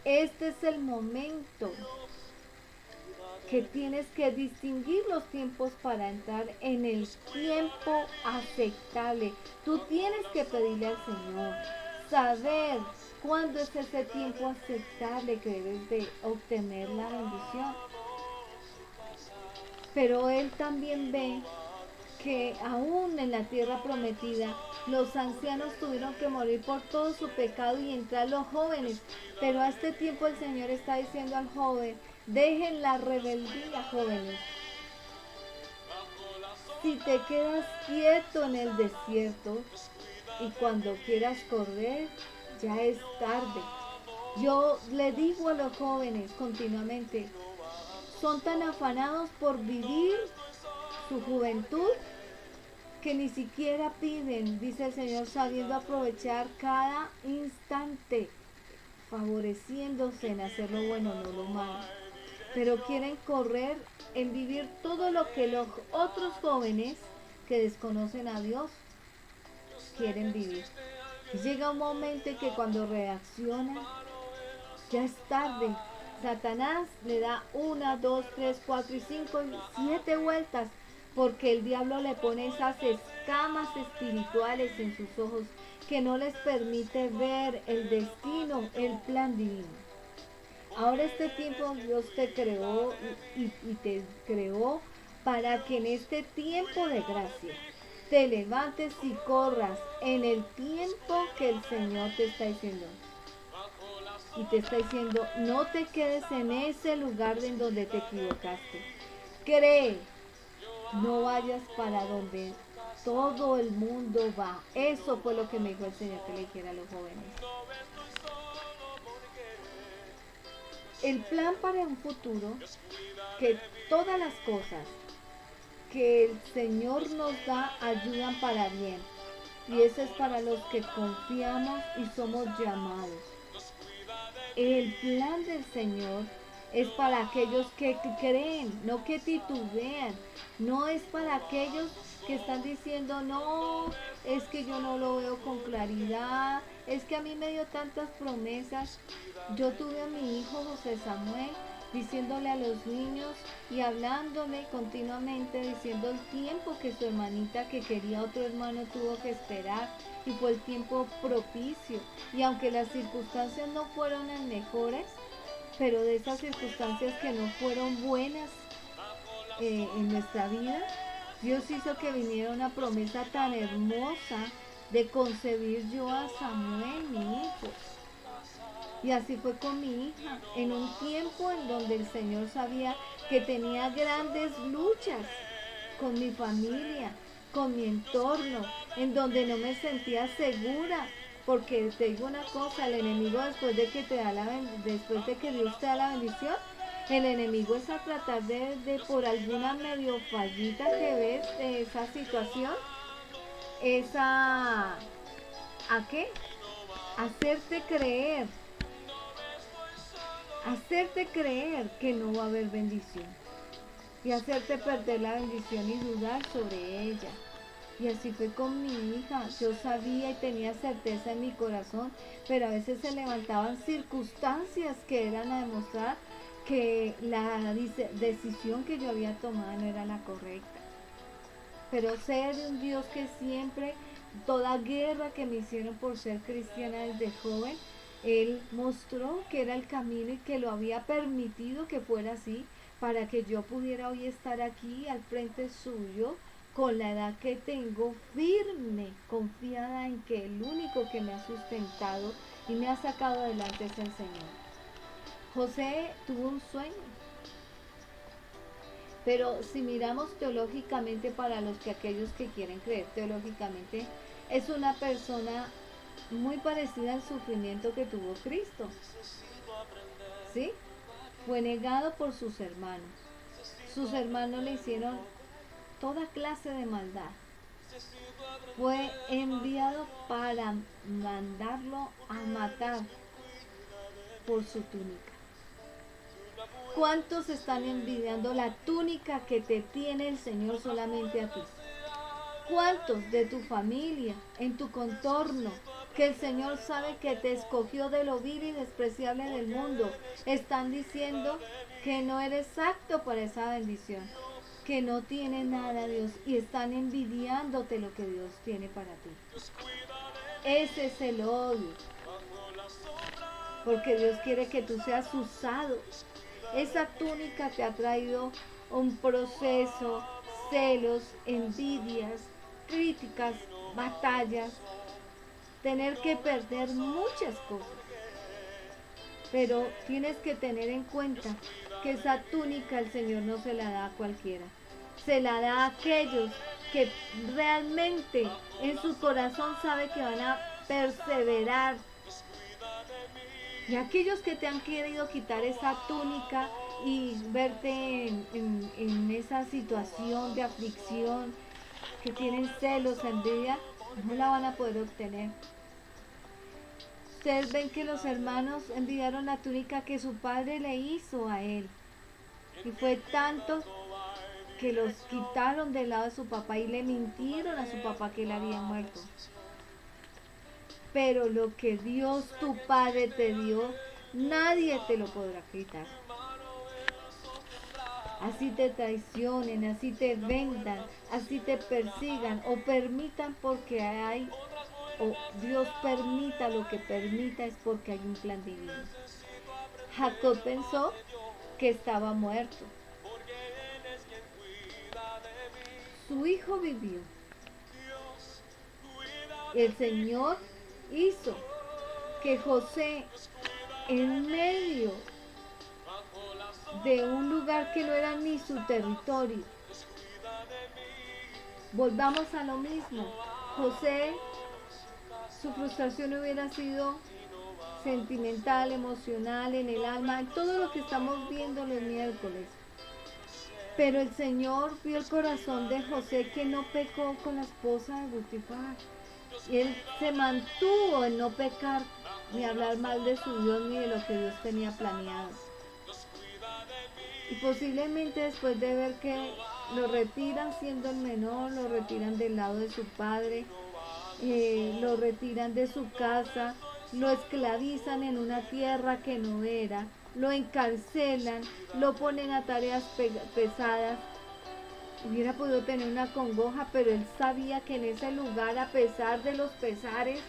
Este es el momento que tienes que distinguir los tiempos para entrar en el tiempo aceptable. Tú tienes que pedirle al Señor, saber cuándo es ese tiempo aceptable que debes de obtener la bendición. Pero Él también ve que aún en la tierra prometida los ancianos tuvieron que morir por todo su pecado y entrar los jóvenes. Pero a este tiempo el Señor está diciendo al joven, dejen la rebeldía, jóvenes. Si te quedas quieto en el desierto y cuando quieras correr, ya es tarde. Yo le digo a los jóvenes continuamente, son tan afanados por vivir su juventud que ni siquiera piden, dice el Señor, sabiendo aprovechar cada instante, favoreciéndose en hacer lo bueno, no lo malo. Pero quieren correr en vivir todo lo que los otros jóvenes que desconocen a Dios quieren vivir. Y llega un momento en que cuando reaccionan, ya es tarde. Satanás le da 1, 2, 3, 4 y 5, 7 vueltas, porque el diablo le pone esas escamas espirituales en sus ojos que no les permite ver el destino, el plan divino. Ahora este tiempo Dios te creó y te creó para que en este tiempo de gracia te levantes y corras en el tiempo que el Señor te está diciendo. Y te está diciendo, no te quedes en ese lugar en donde te equivocaste. Cree, no vayas para donde todo el mundo va. Eso fue lo que me dijo el Señor que le dijera a los jóvenes. El plan para un futuro, que todas las cosas que el Señor nos da ayudan para bien. Y eso es para los que confiamos y somos llamados. El plan del Señor es para aquellos que creen, no que titubean. No es para aquellos que están diciendo, no, es que yo no lo veo con claridad, es que a mí me dio tantas promesas. Yo tuve a mi hijo José Samuel diciéndole a los niños y hablándole continuamente, diciendo el tiempo que su hermanita que quería otro hermano tuvo que esperar, y fue el tiempo propicio. Y aunque las circunstancias no fueron las mejores, pero de esas circunstancias que no fueron buenas en nuestra vida, Dios hizo que viniera una promesa tan hermosa de concebir yo a Samuel, mi hijo. Y así fue con mi hija, en un tiempo en donde el Señor sabía que tenía grandes luchas con mi familia, con mi entorno, en donde no me sentía segura. Porque te digo una cosa, el enemigo después de que Dios te da la bendición, El enemigo es a tratar de por alguna medio fallita que ves de esa situación, es ¿a qué? Hacerte hacerte creer que no va a haber bendición y hacerte perder la bendición y dudar sobre ella. Y así fue con mi hija. Yo sabía y tenía certeza en mi corazón, pero a veces se levantaban circunstancias que eran a demostrar que la decisión que yo había tomado no era la correcta. Pero sé de un Dios que siempre, toda guerra que me hicieron por ser cristiana desde joven, Él mostró que era el camino y que lo había permitido que fuera así para que yo pudiera hoy estar aquí al frente suyo con la edad que tengo, firme, confiada en que el único que me ha sustentado y me ha sacado adelante es el Señor. José tuvo un sueño, pero si miramos teológicamente, para los que aquellos que quieren creer teológicamente, es una persona muy parecida al sufrimiento que tuvo Cristo. ¿Sí? Fue negado por sus hermanos. Sus hermanos le hicieron toda clase de maldad. Fue enviado para mandarlo a matar por su túnica. ¿Cuántos están envidiando la túnica que te tiene el Señor solamente a ti? ¿Cuántos de tu familia, en tu contorno, que el Señor sabe que te escogió de lo vil y despreciable del mundo, están diciendo que no eres apto para esa bendición, que no tiene nada Dios y están envidiándote lo que Dios tiene para ti? Ese es el odio, porque Dios quiere que tú seas usado. Esa túnica te ha traído un proceso, celos, envidias, críticas, batallas, tener que perder muchas cosas. Pero tienes que tener en cuenta que esa túnica el Señor no se la da a cualquiera. Se la da a aquellos que realmente en su corazón sabe que van a perseverar. Y aquellos que te han querido quitar esa túnica y verte en esa situación de aflicción, que tienen celos, envidia, no la van a poder obtener. Ustedes ven que los hermanos envidiaron la túnica que su padre le hizo a él. Y fue tanto que los quitaron del lado de su papá y le mintieron a su papá que él había muerto. Pero lo que Dios tu Padre te dio, nadie te lo podrá quitar. Así te traicionen, así te vendan, así te persigan o permitan porque hay, o Dios permita lo que permita es porque hay un plan divino. Jacob pensó que estaba muerto. Su hijo vivió. El Señor hizo que José, en medio de un lugar que no era ni su territorio, volvamos a lo mismo, José, su frustración hubiera sido sentimental, emocional, en el alma, en todo lo que estamos viendo los miércoles. Pero el Señor vio el corazón de José, que no pecó con la esposa de Potifar. Y él se mantuvo en no pecar, ni hablar mal de su Dios, ni de lo que Dios tenía planeado. Y posiblemente después de ver que lo retiran siendo el menor, lo retiran del lado de su padre, lo retiran de su casa, lo esclavizan en una tierra que no era, lo encarcelan, lo ponen a tareas pesadas. Hubiera podido tener una congoja, pero él sabía que en ese lugar, a pesar de los pesares,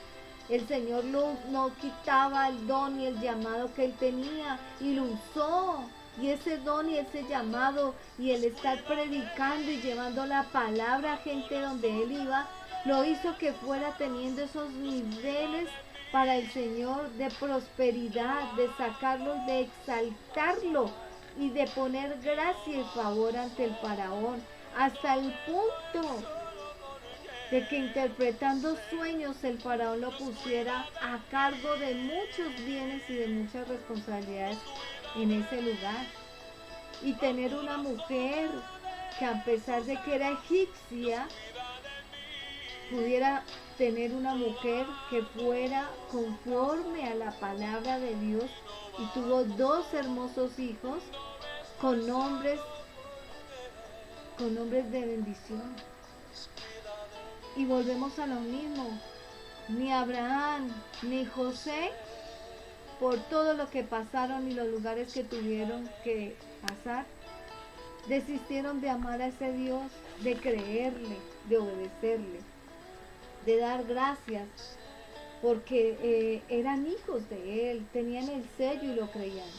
el Señor no quitaba el don y el llamado que él tenía y lo usó. Y ese don y ese llamado y el estar predicando y llevando la palabra a gente donde él iba, lo hizo que fuera teniendo esos niveles para el Señor de prosperidad, de sacarlo, de exaltarlo y de poner gracia y favor ante el faraón, hasta el punto de que interpretando sueños el faraón lo pusiera a cargo de muchos bienes y de muchas responsabilidades en ese lugar. y tener una mujer que a pesar de que era egipcia, pudiera tener una mujer que fuera conforme a la palabra de Dios, y tuvo 2 hermosos hijos con nombres de bendición. Y volvemos a lo mismo, ni Abraham ni José, por todo lo que pasaron y los lugares que tuvieron que pasar, desistieron de amar a ese Dios, de creerle, de obedecerle, de dar gracias, porque eran hijos de Él, tenían el sello y lo creían.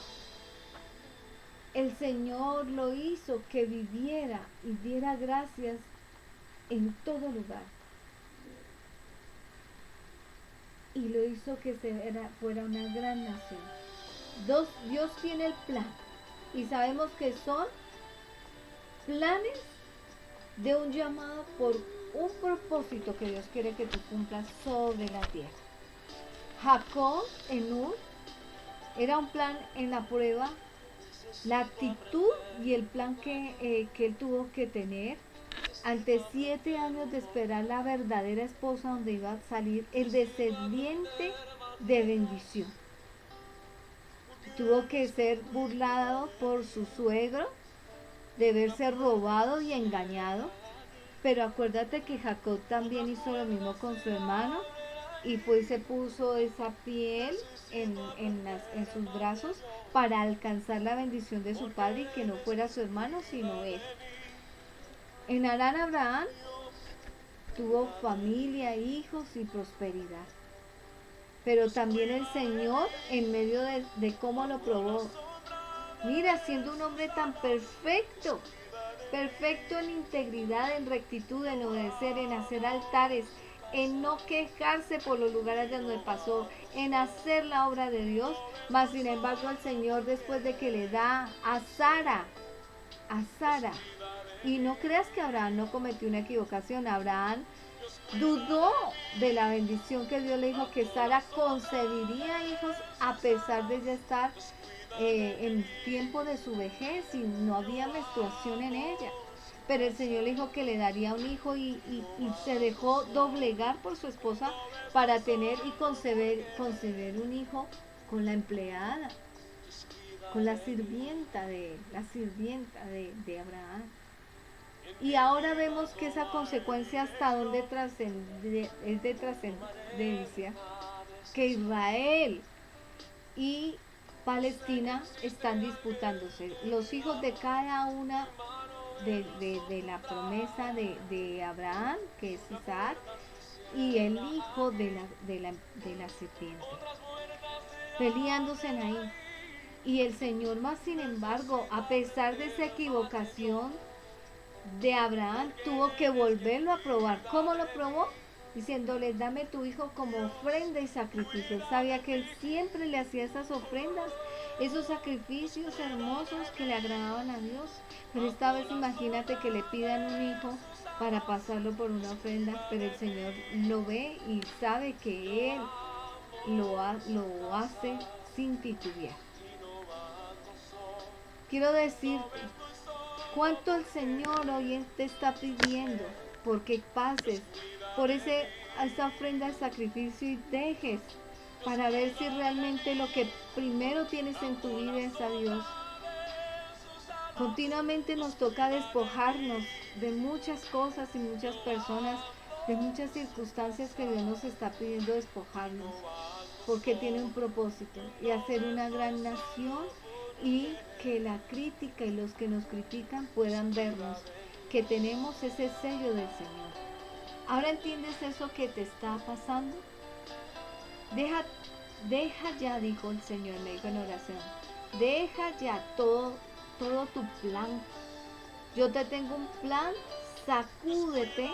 El Señor lo hizo que viviera y diera gracias en todo lugar. Y lo hizo que fuera una gran nación. Dios tiene el plan, y sabemos que son planes de un llamado por un propósito que Dios quiere que tú cumplas sobre la tierra. Jacob en Ur era un plan en la prueba, la actitud y el plan que él tuvo que tener ante 7 años de esperar la verdadera esposa, donde iba a salir el descendiente de bendición. Tuvo que ser burlado por su suegro, de verse robado y engañado. Pero acuérdate que Jacob también hizo lo mismo con su hermano, y fue y se puso esa piel en sus brazos para alcanzar la bendición de su padre, y que no fuera su hermano sino él. En Harán, Abraham tuvo familia, hijos y prosperidad. Pero también el Señor, en medio de cómo lo probó, mira, siendo un hombre tan perfecto, perfecto en integridad, en rectitud, en obedecer, en hacer altares, en no quejarse por los lugares donde pasó, en hacer la obra de Dios, mas sin embargo el Señor, después de que le da a Sara, y no creas que Abraham no cometió una equivocación. Abraham dudó de la bendición que Dios le dijo, que Sara concebiría hijos a pesar de ya estar en tiempo de su vejez y no había menstruación en ella. Pero el Señor le dijo que le daría un hijo, y se dejó doblegar por su esposa para tener y concebir un hijo con la empleada, con la sirvienta de Abraham. Y ahora vemos que esa consecuencia hasta donde es de trascendencia, que Israel y Palestina están disputándose los hijos de cada una de la promesa de Abraham, que es Isaac, y el hijo de la serpiente, peleándose ahí. Y el Señor, más sin embargo, a pesar de esa equivocación de Abraham, tuvo que volverlo a probar. ¿Cómo lo probó? Diciéndole, dame tu hijo como ofrenda y sacrificio. Él sabía que él siempre le hacía esas ofrendas, esos sacrificios hermosos que le agradaban a Dios. Pero esta vez imagínate que le pidan un hijo para pasarlo por una ofrenda, pero el Señor lo ve y sabe que Él lo hace sin titubear. Quiero decirte cuánto el Señor hoy te está pidiendo porque pases por esa ofrenda de sacrificio y dejes para ver si realmente lo que primero tienes en tu vida es a Dios. Continuamente nos toca despojarnos de muchas cosas y muchas personas, de muchas circunstancias que Dios nos está pidiendo despojarnos, porque tiene un propósito, y hacer una gran nación, y que la crítica y los que nos critican puedan vernos, que tenemos ese sello del Señor. ¿Ahora entiendes eso que te está pasando? Deja ya, dijo el Señor, me dijo en oración, deja ya todo tu plan. Yo te tengo un plan, sacúdete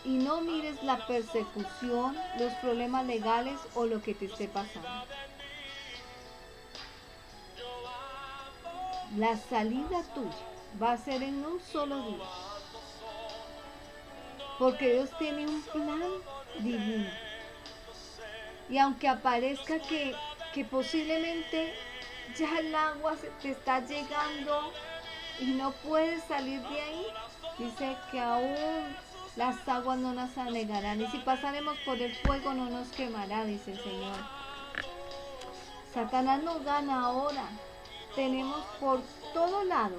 y no mires la persecución, los problemas legales o lo que te esté pasando. La salida tuya va a ser en un solo día, porque Dios tiene un plan divino. Y aunque aparezca que posiblemente ya el agua se te está llegando y no puedes salir de ahí. Dice que aún las aguas no nos anegarán y si pasaremos por el fuego no nos quemará, dice el Señor. Satanás no gana ahora. Tenemos por todo lado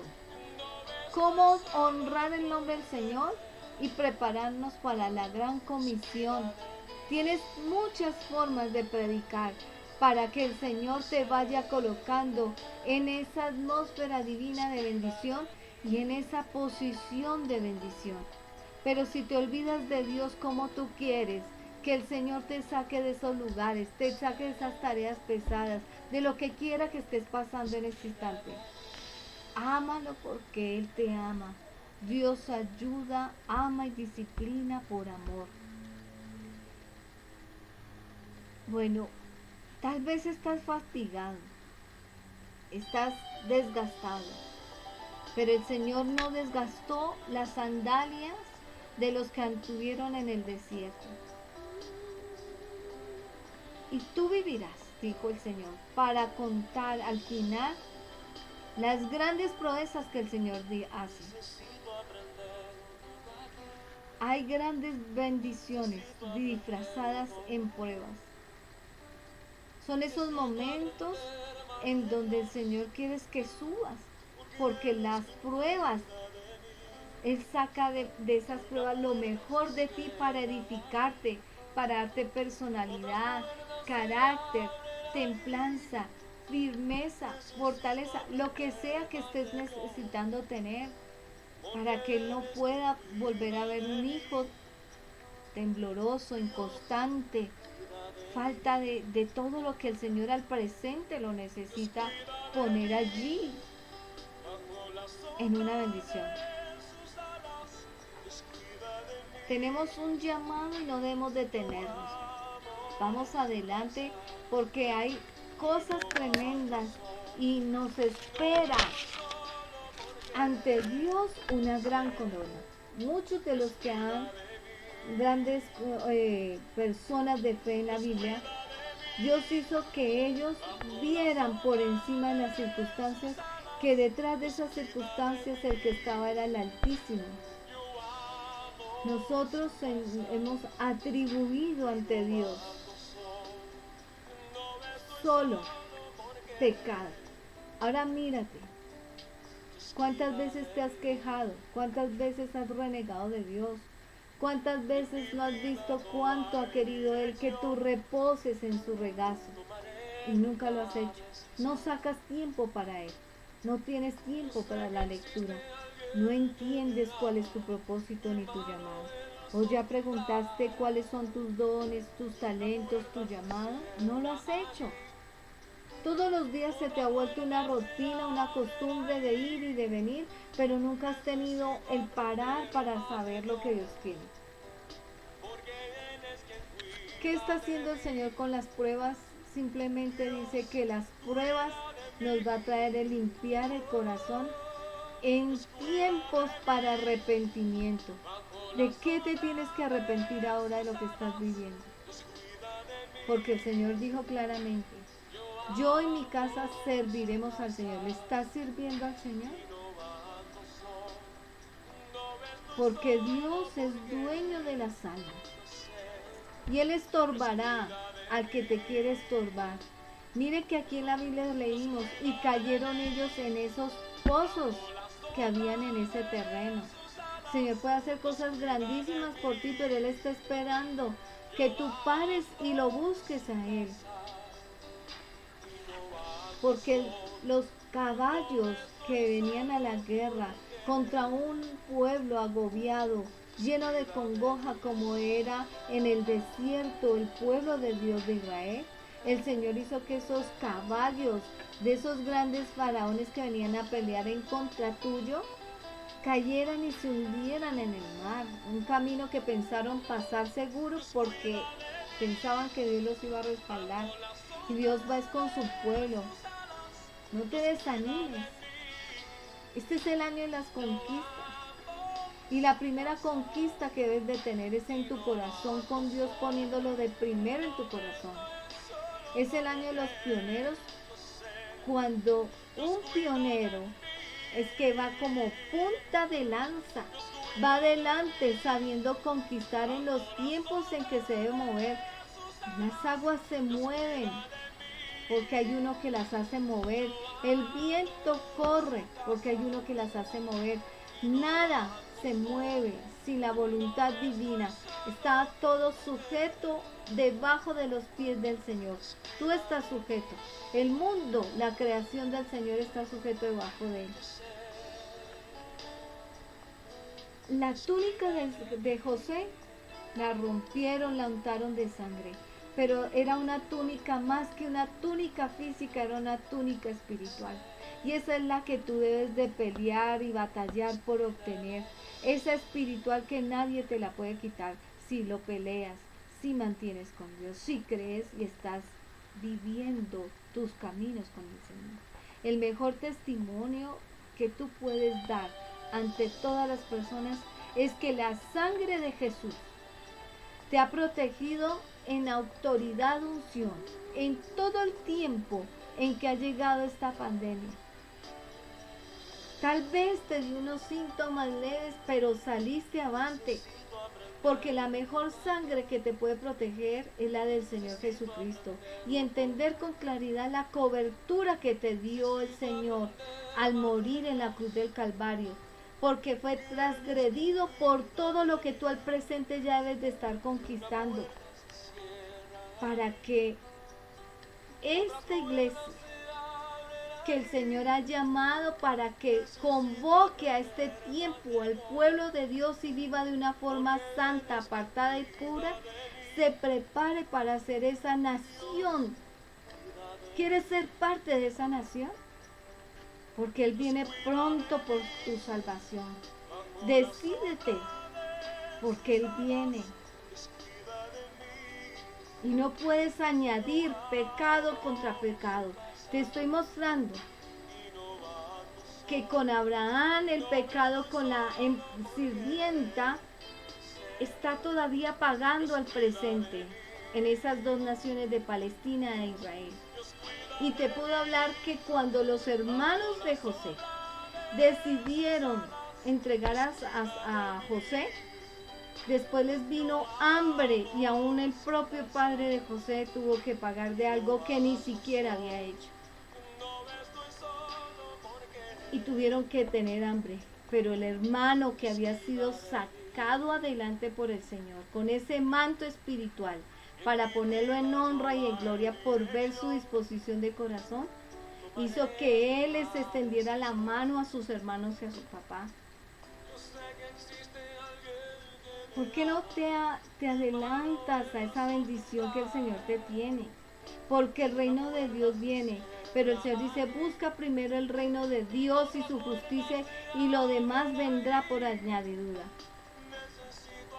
cómo honrar el nombre del Señor y prepararnos para la gran comisión. Tienes muchas formas de predicar para que el Señor te vaya colocando en esa atmósfera divina de bendición y en esa posición de bendición. Pero si te olvidas de Dios como tú quieres, que el Señor te saque de esos lugares, te saque de esas tareas pesadas, de lo que quiera que estés pasando en este instante. Ámalo porque Él te ama. Dios ayuda, ama y disciplina por amor. Bueno, tal vez estás fatigado, estás desgastado, pero el Señor no desgastó las sandalias de los que anduvieron en el desierto. Y tú vivirás, dijo el Señor, para contar al final las grandes proezas que el Señor hace. Hay grandes bendiciones disfrazadas en pruebas. Son esos momentos en donde el Señor quiere que subas, porque las pruebas, Él saca de esas pruebas lo mejor de ti para edificarte, para darte personalidad, carácter, templanza, firmeza, fortaleza, lo que sea que estés necesitando tener, para que Él no pueda volver a ver un hijo tembloroso, inconstante, falta de todo lo que el Señor al presente lo necesita poner allí en una bendición. Tenemos un llamado y no debemos detenernos. Vamos adelante porque hay cosas tremendas y nos espera ante Dios una gran corona. Muchos de los que han grandes personas de fe en la Biblia, Dios hizo que ellos vieran por encima de las circunstancias que detrás de esas circunstancias el que estaba era el Altísimo. Nosotros hemos atribuido ante Dios solo pecado. Ahora mírate, ¿cuántas veces te has quejado? ¿Cuántas veces has renegado de Dios? ¿Cuántas veces no has visto cuánto ha querido Él que tú reposes en su regazo? Y nunca lo has hecho. No sacas tiempo para Él. No tienes tiempo para la lectura. No entiendes cuál es tu propósito ni tu llamado. ¿O ya preguntaste cuáles son tus dones, tus talentos, tu llamado? No lo has hecho. Todos los días se te ha vuelto una rutina, una costumbre de ir y de venir, pero nunca has tenido el parar para saber lo que Dios quiere. ¿Qué está haciendo el Señor con las pruebas? Simplemente dice que las pruebas nos va a traer el limpiar el corazón en tiempos para arrepentimiento. ¿De qué te tienes que arrepentir ahora de lo que estás viviendo? Porque el Señor dijo claramente, yo y mi casa serviremos al Señor. ¿Le estás sirviendo al Señor? Porque Dios es dueño de las almas. Y Él estorbará al que te quiere estorbar. Mire que aquí en la Biblia leímos, y cayeron ellos en esos pozos que habían en ese terreno. El Señor puede hacer cosas grandísimas por ti, pero Él está esperando que tú pares y lo busques a Él. Porque los caballos que venían a la guerra contra un pueblo agobiado, lleno de congoja como era en el desierto el pueblo de Dios de Israel, el Señor hizo que esos caballos de esos grandes faraones que venían a pelear en contra tuyo, cayeran y se hundieran en el mar. Un camino que pensaron pasar seguro porque pensaban que Dios los iba a respaldar. Y Dios va con su pueblo. No te desanimes. Este es el año de las conquistas. Y la primera conquista que debes de tener es en tu corazón, con Dios poniéndolo de primero en tu corazón. Es el año de los pioneros cuando un pionero es que va como punta de lanza, va adelante sabiendo conquistar en los tiempos en que se debe mover. Las aguas se mueven porque hay uno que las hace mover. El viento corre porque hay uno que las hace mover. Nada se mueve sin la voluntad divina. Está todo sujeto debajo de los pies del Señor. Tú estás sujeto. El mundo, la creación del Señor está sujeto debajo de él. La túnica de José la rompieron, la untaron de sangre. Pero era una túnica más que una túnica física, era una túnica espiritual. Y esa es la que tú debes de pelear y batallar por obtener. Esa espiritual que nadie te la puede quitar si lo peleas, si mantienes con Dios, si crees y estás viviendo tus caminos con el Señor. El mejor testimonio que tú puedes dar ante todas las personas es que la sangre de Jesús te ha protegido en autoridad, unción, en todo el tiempo en que ha llegado esta pandemia. Tal vez te dio unos síntomas leves, pero saliste avante, porque la mejor sangre que te puede proteger es la del Señor Jesucristo. Y entender con claridad la cobertura que te dio el Señor al morir en la cruz del Calvario, porque fue transgredido por todo lo que tú al presente ya debes de estar conquistando, para que esta iglesia que el Señor ha llamado para que convoque a este tiempo al pueblo de Dios y viva de una forma santa, apartada y pura, se prepare para ser esa nación. ¿Quieres ser parte de esa nación? Porque Él viene pronto por tu salvación. Decídete, porque Él viene. Y no puedes añadir pecado contra pecado. Te estoy mostrando que con Abraham el pecado con la sirvienta está todavía pagando al presente en esas dos naciones de Palestina e Israel. Y te puedo hablar que cuando los hermanos de José decidieron entregar a José, después les vino hambre y aún el propio padre de José tuvo que pagar de algo que ni siquiera había hecho. Y tuvieron que tener hambre, pero el hermano que había sido sacado adelante por el Señor, con ese manto espiritual, para ponerlo en honra y en gloria por ver su disposición de corazón, hizo que él les extendiera la mano a sus hermanos y a su papá. ¿Por qué no te adelantas a esa bendición que el Señor te tiene? Porque el reino de Dios viene. Pero el Señor dice, busca primero el reino de Dios y su justicia y lo demás vendrá por añadidura.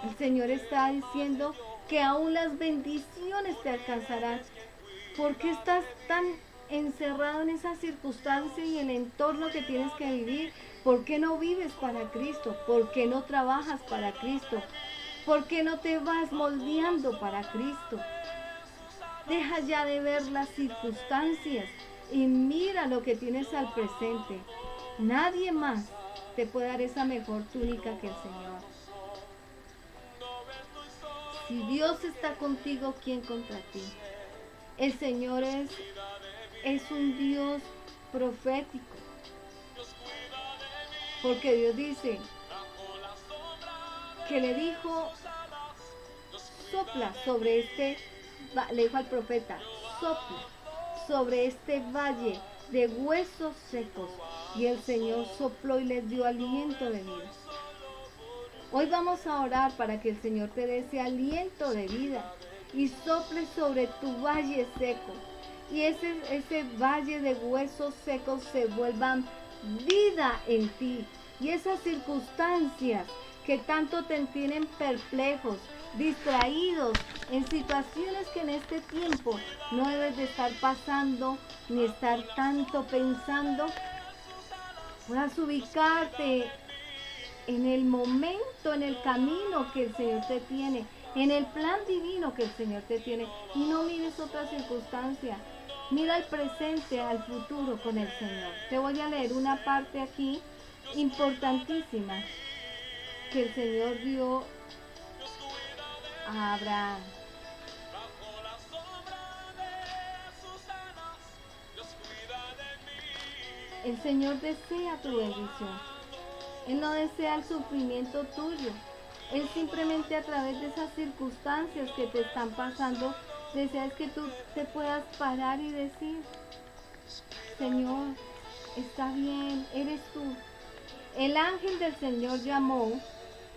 El Señor está diciendo que aún las bendiciones te alcanzarán. ¿Por qué estás tan encerrado en esa circunstancia y el entorno que tienes que vivir? ¿Por qué no vives para Cristo? ¿Por qué no trabajas para Cristo? ¿Por qué no te vas moldeando para Cristo? Deja ya de ver las circunstancias y mira lo que tienes al presente. Nadie más te puede dar esa mejor túnica que el Señor. Si Dios está contigo, ¿quién contra ti? El Señor es un Dios profético. Porque Dios dice que le dijo, sopla sobre le dijo al profeta, sopla sobre este valle de huesos secos. Y el Señor sopló y les dio aliento de vida. Hoy vamos a orar para que el Señor te dé ese aliento de vida y sople sobre tu valle seco. Y ese valle de huesos secos se vuelvan vida en ti. Y esas circunstancias que tanto te tienen perplejos, distraídos, en situaciones que en este tiempo no debes de estar pasando ni estar tanto pensando, puedas ubicarte en el momento, en el camino que el Señor te tiene, en el plan divino que el Señor te tiene, y no mires otra circunstancia. Mira el presente al futuro con el Señor. Te voy a leer una parte aquí importantísima que el Señor dio a Abraham. El Señor desea tu bendición. Él no desea el sufrimiento tuyo. Él simplemente a través de esas circunstancias que te están pasando, deseas que tú te puedas parar y decir, Señor, está bien, eres tú. El ángel del Señor llamó,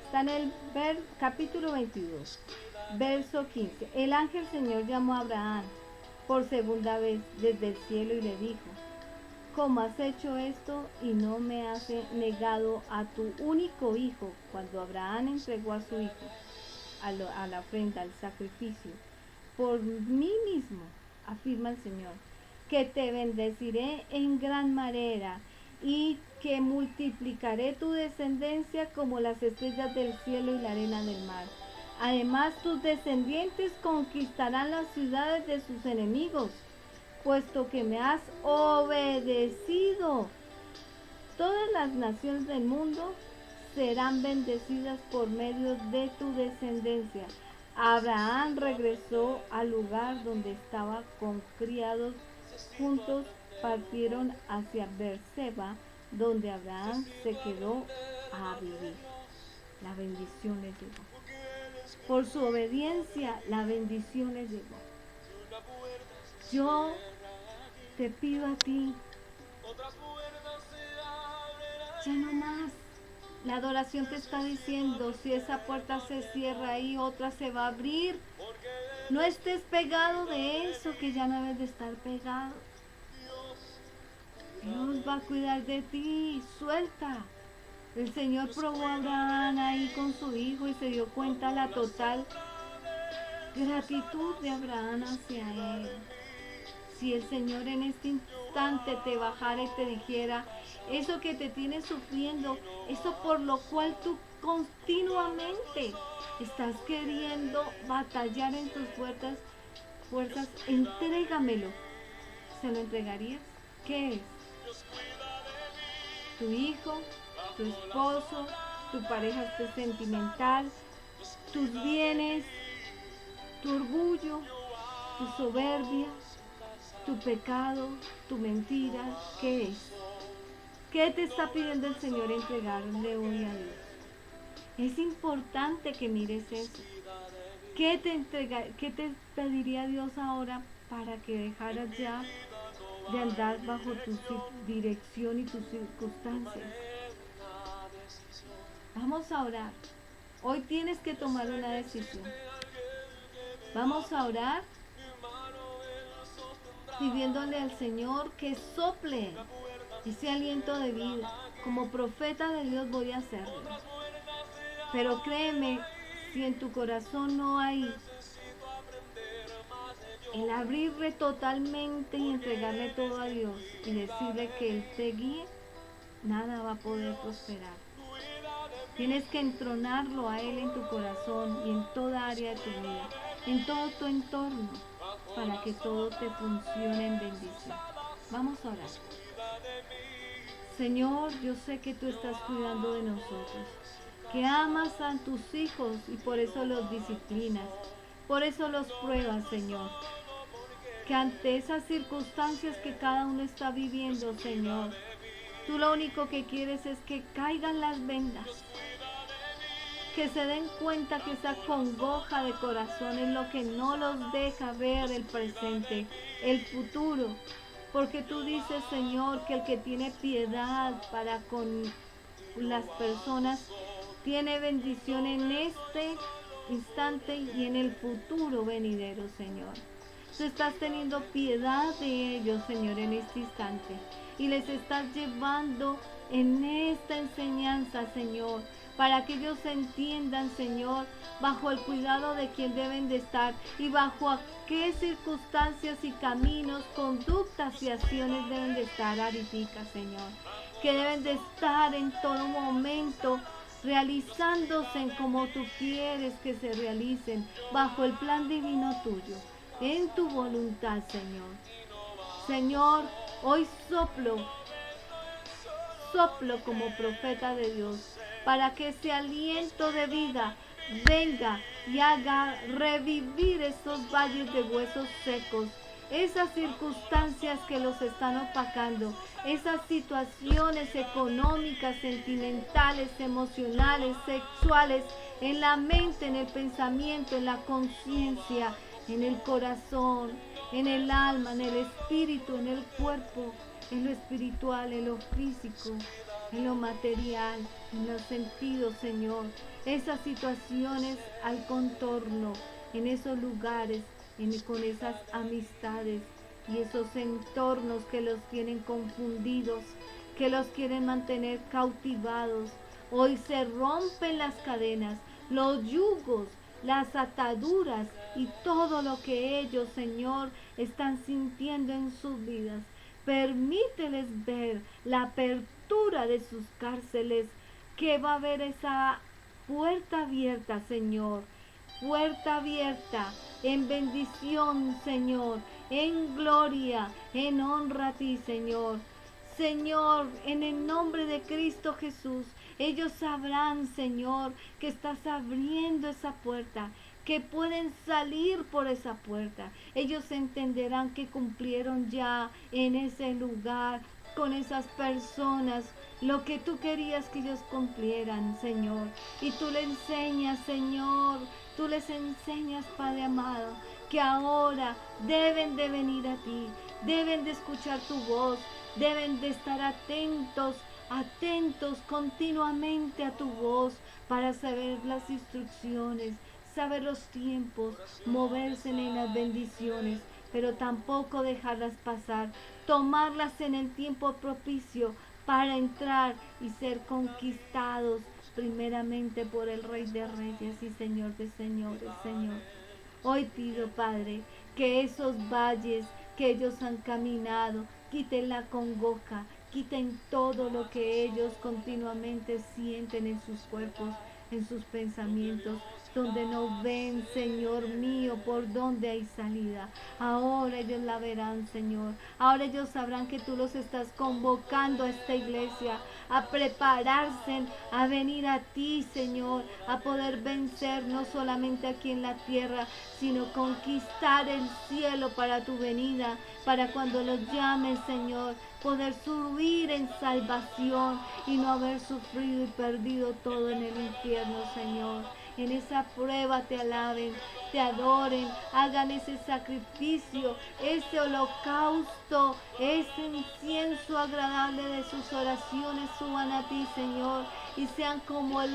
está en el capítulo 22, verso 15. El ángel del Señor llamó a Abraham por segunda vez desde el cielo y le dijo, ¿cómo has hecho esto y no me has negado a tu único hijo? Cuando Abraham entregó a su hijo a la ofrenda, al sacrificio, por mí mismo, afirma el Señor, que te bendeciré en gran manera y que multiplicaré tu descendencia como las estrellas del cielo y la arena del mar. Además, tus descendientes conquistarán las ciudades de sus enemigos, puesto que me has obedecido. Todas las naciones del mundo serán bendecidas por medio de tu descendencia. Abraham regresó al lugar donde estaba con criados. Juntos partieron hacia Beerseba, donde Abraham se quedó a vivir. La bendición les llegó. Por su obediencia, la bendición les llegó. Yo te pido a ti, ya no más. La adoración te está diciendo, si esa puerta se cierra ahí, otra se va a abrir. No estés pegado de eso, que ya no debes de estar pegado. Dios va a cuidar de ti, suelta. El Señor probó a Abraham ahí con su hijo y se dio cuenta la total gratitud de Abraham hacia él. Si el Señor en este instante te bajara y te dijera, eso que te tienes sufriendo, eso por lo cual tú continuamente estás queriendo batallar en tus fuerzas, entrégamelo. ¿Se lo entregarías? ¿Qué es? Tu hijo, tu esposo, tu pareja sentimental, tus bienes, tu orgullo, tu soberbia, tu pecado, tu mentira. ¿Qué es? ¿Qué te está pidiendo el Señor entregarle hoy a Dios? Es importante que mires eso. ¿Qué te pediría Dios ahora para que dejaras ya de andar bajo tu dirección y tus circunstancias? Vamos a orar. Hoy tienes que tomar una decisión. Vamos a orar pidiéndole al Señor que sople ese aliento de vida. Como profeta de Dios voy a hacerlo. Pero créeme, si en tu corazón no hay el abrirle totalmente y entregarle todo a Dios y decirle que Él te guíe, nada va a poder prosperar. Tienes que entronarlo a Él en tu corazón y en toda área de tu vida, en todo tu entorno, para que todo te funcione en bendición. Vamos a orar. Señor, yo sé que tú estás cuidando de nosotros, que amas a tus hijos y por eso los disciplinas, por eso los pruebas, Señor. Que ante esas circunstancias que cada uno está viviendo, Señor, tú lo único que quieres es que caigan las vendas, que se den cuenta que esa congoja de corazón es lo que no los deja ver el presente, el futuro. Porque tú dices, Señor, que el que tiene piedad para con las personas tiene bendición en este instante y en el futuro venidero, Señor. Tú estás teniendo piedad de ellos, Señor, en este instante. Y les estás llevando en esta enseñanza, Señor, para que ellos entiendan, Señor, bajo el cuidado de quien deben de estar y bajo a qué circunstancias y caminos, conductas y acciones deben de estar ahorita, Señor. Que deben de estar en todo momento realizándose como tú quieres que se realicen, bajo el plan divino tuyo, en tu voluntad, Señor. Señor, hoy soplo como profeta de Dios, para que ese aliento de vida venga y haga revivir esos valles de huesos secos, esas circunstancias que los están opacando, esas situaciones económicas, sentimentales, emocionales, sexuales, en la mente, en el pensamiento, en la conciencia, en el corazón, en el alma, en el espíritu, en el cuerpo, en lo espiritual, en lo físico, en lo material, en los sentidos, Señor. Esas situaciones al contorno, en esos lugares, con esas amistades y esos entornos que los tienen confundidos, que los quieren mantener cautivados. Hoy se rompen las cadenas, los yugos, las ataduras y todo lo que ellos, Señor, están sintiendo en sus vidas. Permíteles ver la apertura de sus cárceles, que va a haber esa puerta abierta, Señor. Puerta abierta en bendición, Señor, en gloria, en honra a ti, Señor. Señor, en el nombre de Cristo Jesús, ellos sabrán, Señor, que estás abriendo esa puerta, que pueden salir por esa puerta. Ellos entenderán que cumplieron ya en ese lugar, con esas personas, lo que tú querías que ellos cumplieran, Señor. Y tú le enseñas, Señor, tú les enseñas, Padre amado, que ahora deben de venir a ti, deben de escuchar tu voz, deben de estar atentos continuamente a tu voz, para saber las instrucciones, saber los tiempos, moverse en las bendiciones, pero tampoco dejarlas pasar, tomarlas en el tiempo propicio para entrar y ser conquistados primeramente por el Rey de Reyes y Señor de Señores, Señor. Hoy pido, Padre, que esos valles que ellos han caminado, quiten la congoja, quiten todo lo que ellos continuamente sienten en sus cuerpos, en sus pensamientos, donde no ven, Señor mío, por dónde hay salida. Ahora ellos la verán, Señor. Ahora ellos sabrán que tú los estás convocando a esta iglesia, a prepararse, a venir a ti, Señor, a poder vencer no solamente aquí en la tierra, sino conquistar el cielo para tu venida, para cuando los llames, Señor, poder subir en salvación y no haber sufrido y perdido todo en el infierno, Señor. En esa prueba te alaben, te adoren, hagan ese sacrificio, ese holocausto, ese incienso agradable de sus oraciones suban a ti, Señor, y sean como el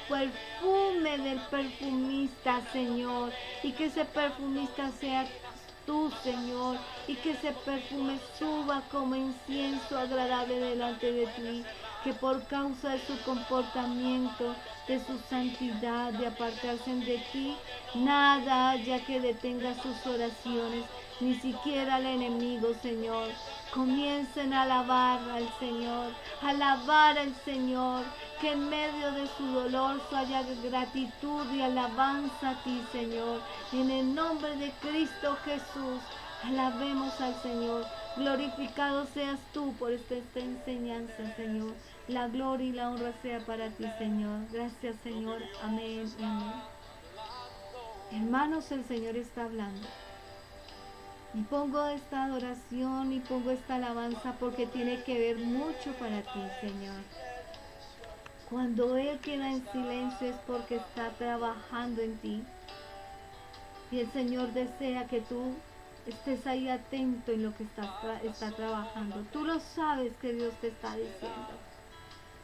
perfume del perfumista, Señor, y que ese perfumista sea tú, Señor, y que ese perfume suba como incienso agradable delante de ti, que por causa de su comportamiento, de su santidad, de apartarse de ti, nada haya que detenga sus oraciones, ni siquiera el enemigo, Señor. Comiencen a alabar al Señor, que en medio de su dolor haya gratitud y alabanza a ti, Señor. En el nombre de Cristo Jesús, alabemos al Señor. Glorificado seas tú por esta enseñanza, Señor. La gloria y la honra sea para ti, Señor. Gracias, Señor. Amén y amén. Hermanos, el Señor está hablando. Y pongo esta adoración y pongo esta alabanza porque tiene que ver mucho para ti, Señor. Cuando Él queda en silencio es porque está trabajando en ti. Y el Señor desea que tú estés ahí atento en lo que está trabajando. Tú lo sabes que Dios te está diciendo.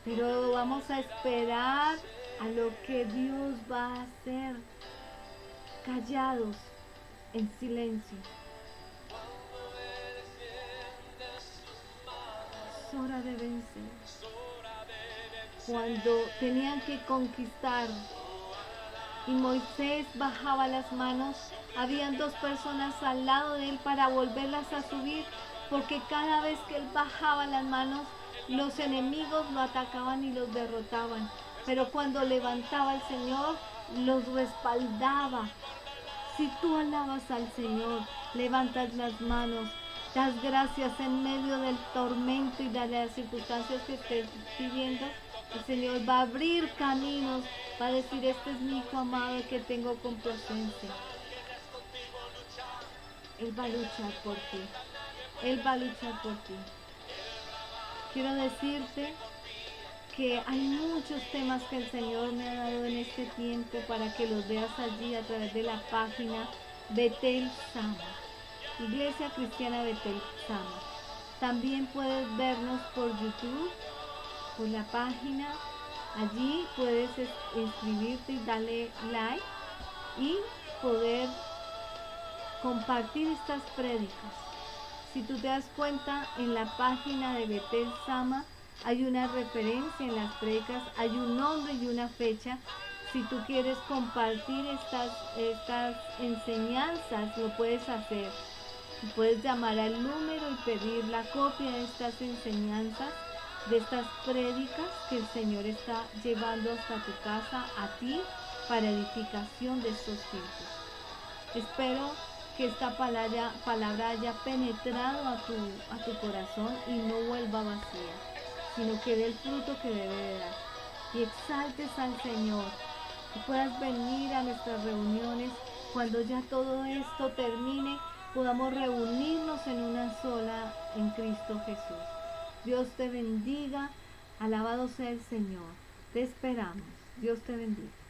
Pero vamos a esperar a lo que Dios va a hacer. Callados, en silencio. Es hora de vencer. Cuando tenían que conquistar y Moisés bajaba las manos, habían dos personas al lado de él para volverlas a subir, porque cada vez que él bajaba las manos, los enemigos lo atacaban y los derrotaban. Pero cuando levantaba al Señor, los respaldaba. Si tú alabas al Señor, levantas las manos, Das gracias en medio del tormento y de las circunstancias que estés viviendo. El Señor va a abrir caminos, va a decir, este es mi hijo amado que tengo complacencia. Él va a luchar por ti. Él va a luchar por ti. Quiero decirte que hay muchos temas que el Señor me ha dado en este tiempo para que los veas allí a través de la página Betel Sama, Iglesia Cristiana Betel Sama. También puedes vernos por YouTube, por la página. Allí puedes inscribirte y darle like y poder compartir estas prédicas. Si tú te das cuenta, en la página de Betel Sama hay una referencia en las prédicas, hay un nombre y una fecha. Si tú quieres compartir estas enseñanzas, lo puedes hacer. Puedes llamar al número y pedir la copia de estas enseñanzas, de estas prédicas que el Señor está llevando hasta tu casa, a ti, para edificación de estos tiempos. Espero que esta palabra haya penetrado a tu corazón y no vuelva vacía, sino que dé el fruto que debe de dar. Y exaltes al Señor, que puedas venir a nuestras reuniones cuando ya todo esto termine, podamos reunirnos en una sola en Cristo Jesús. Dios te bendiga, alabado sea el Señor. Te esperamos. Dios te bendiga.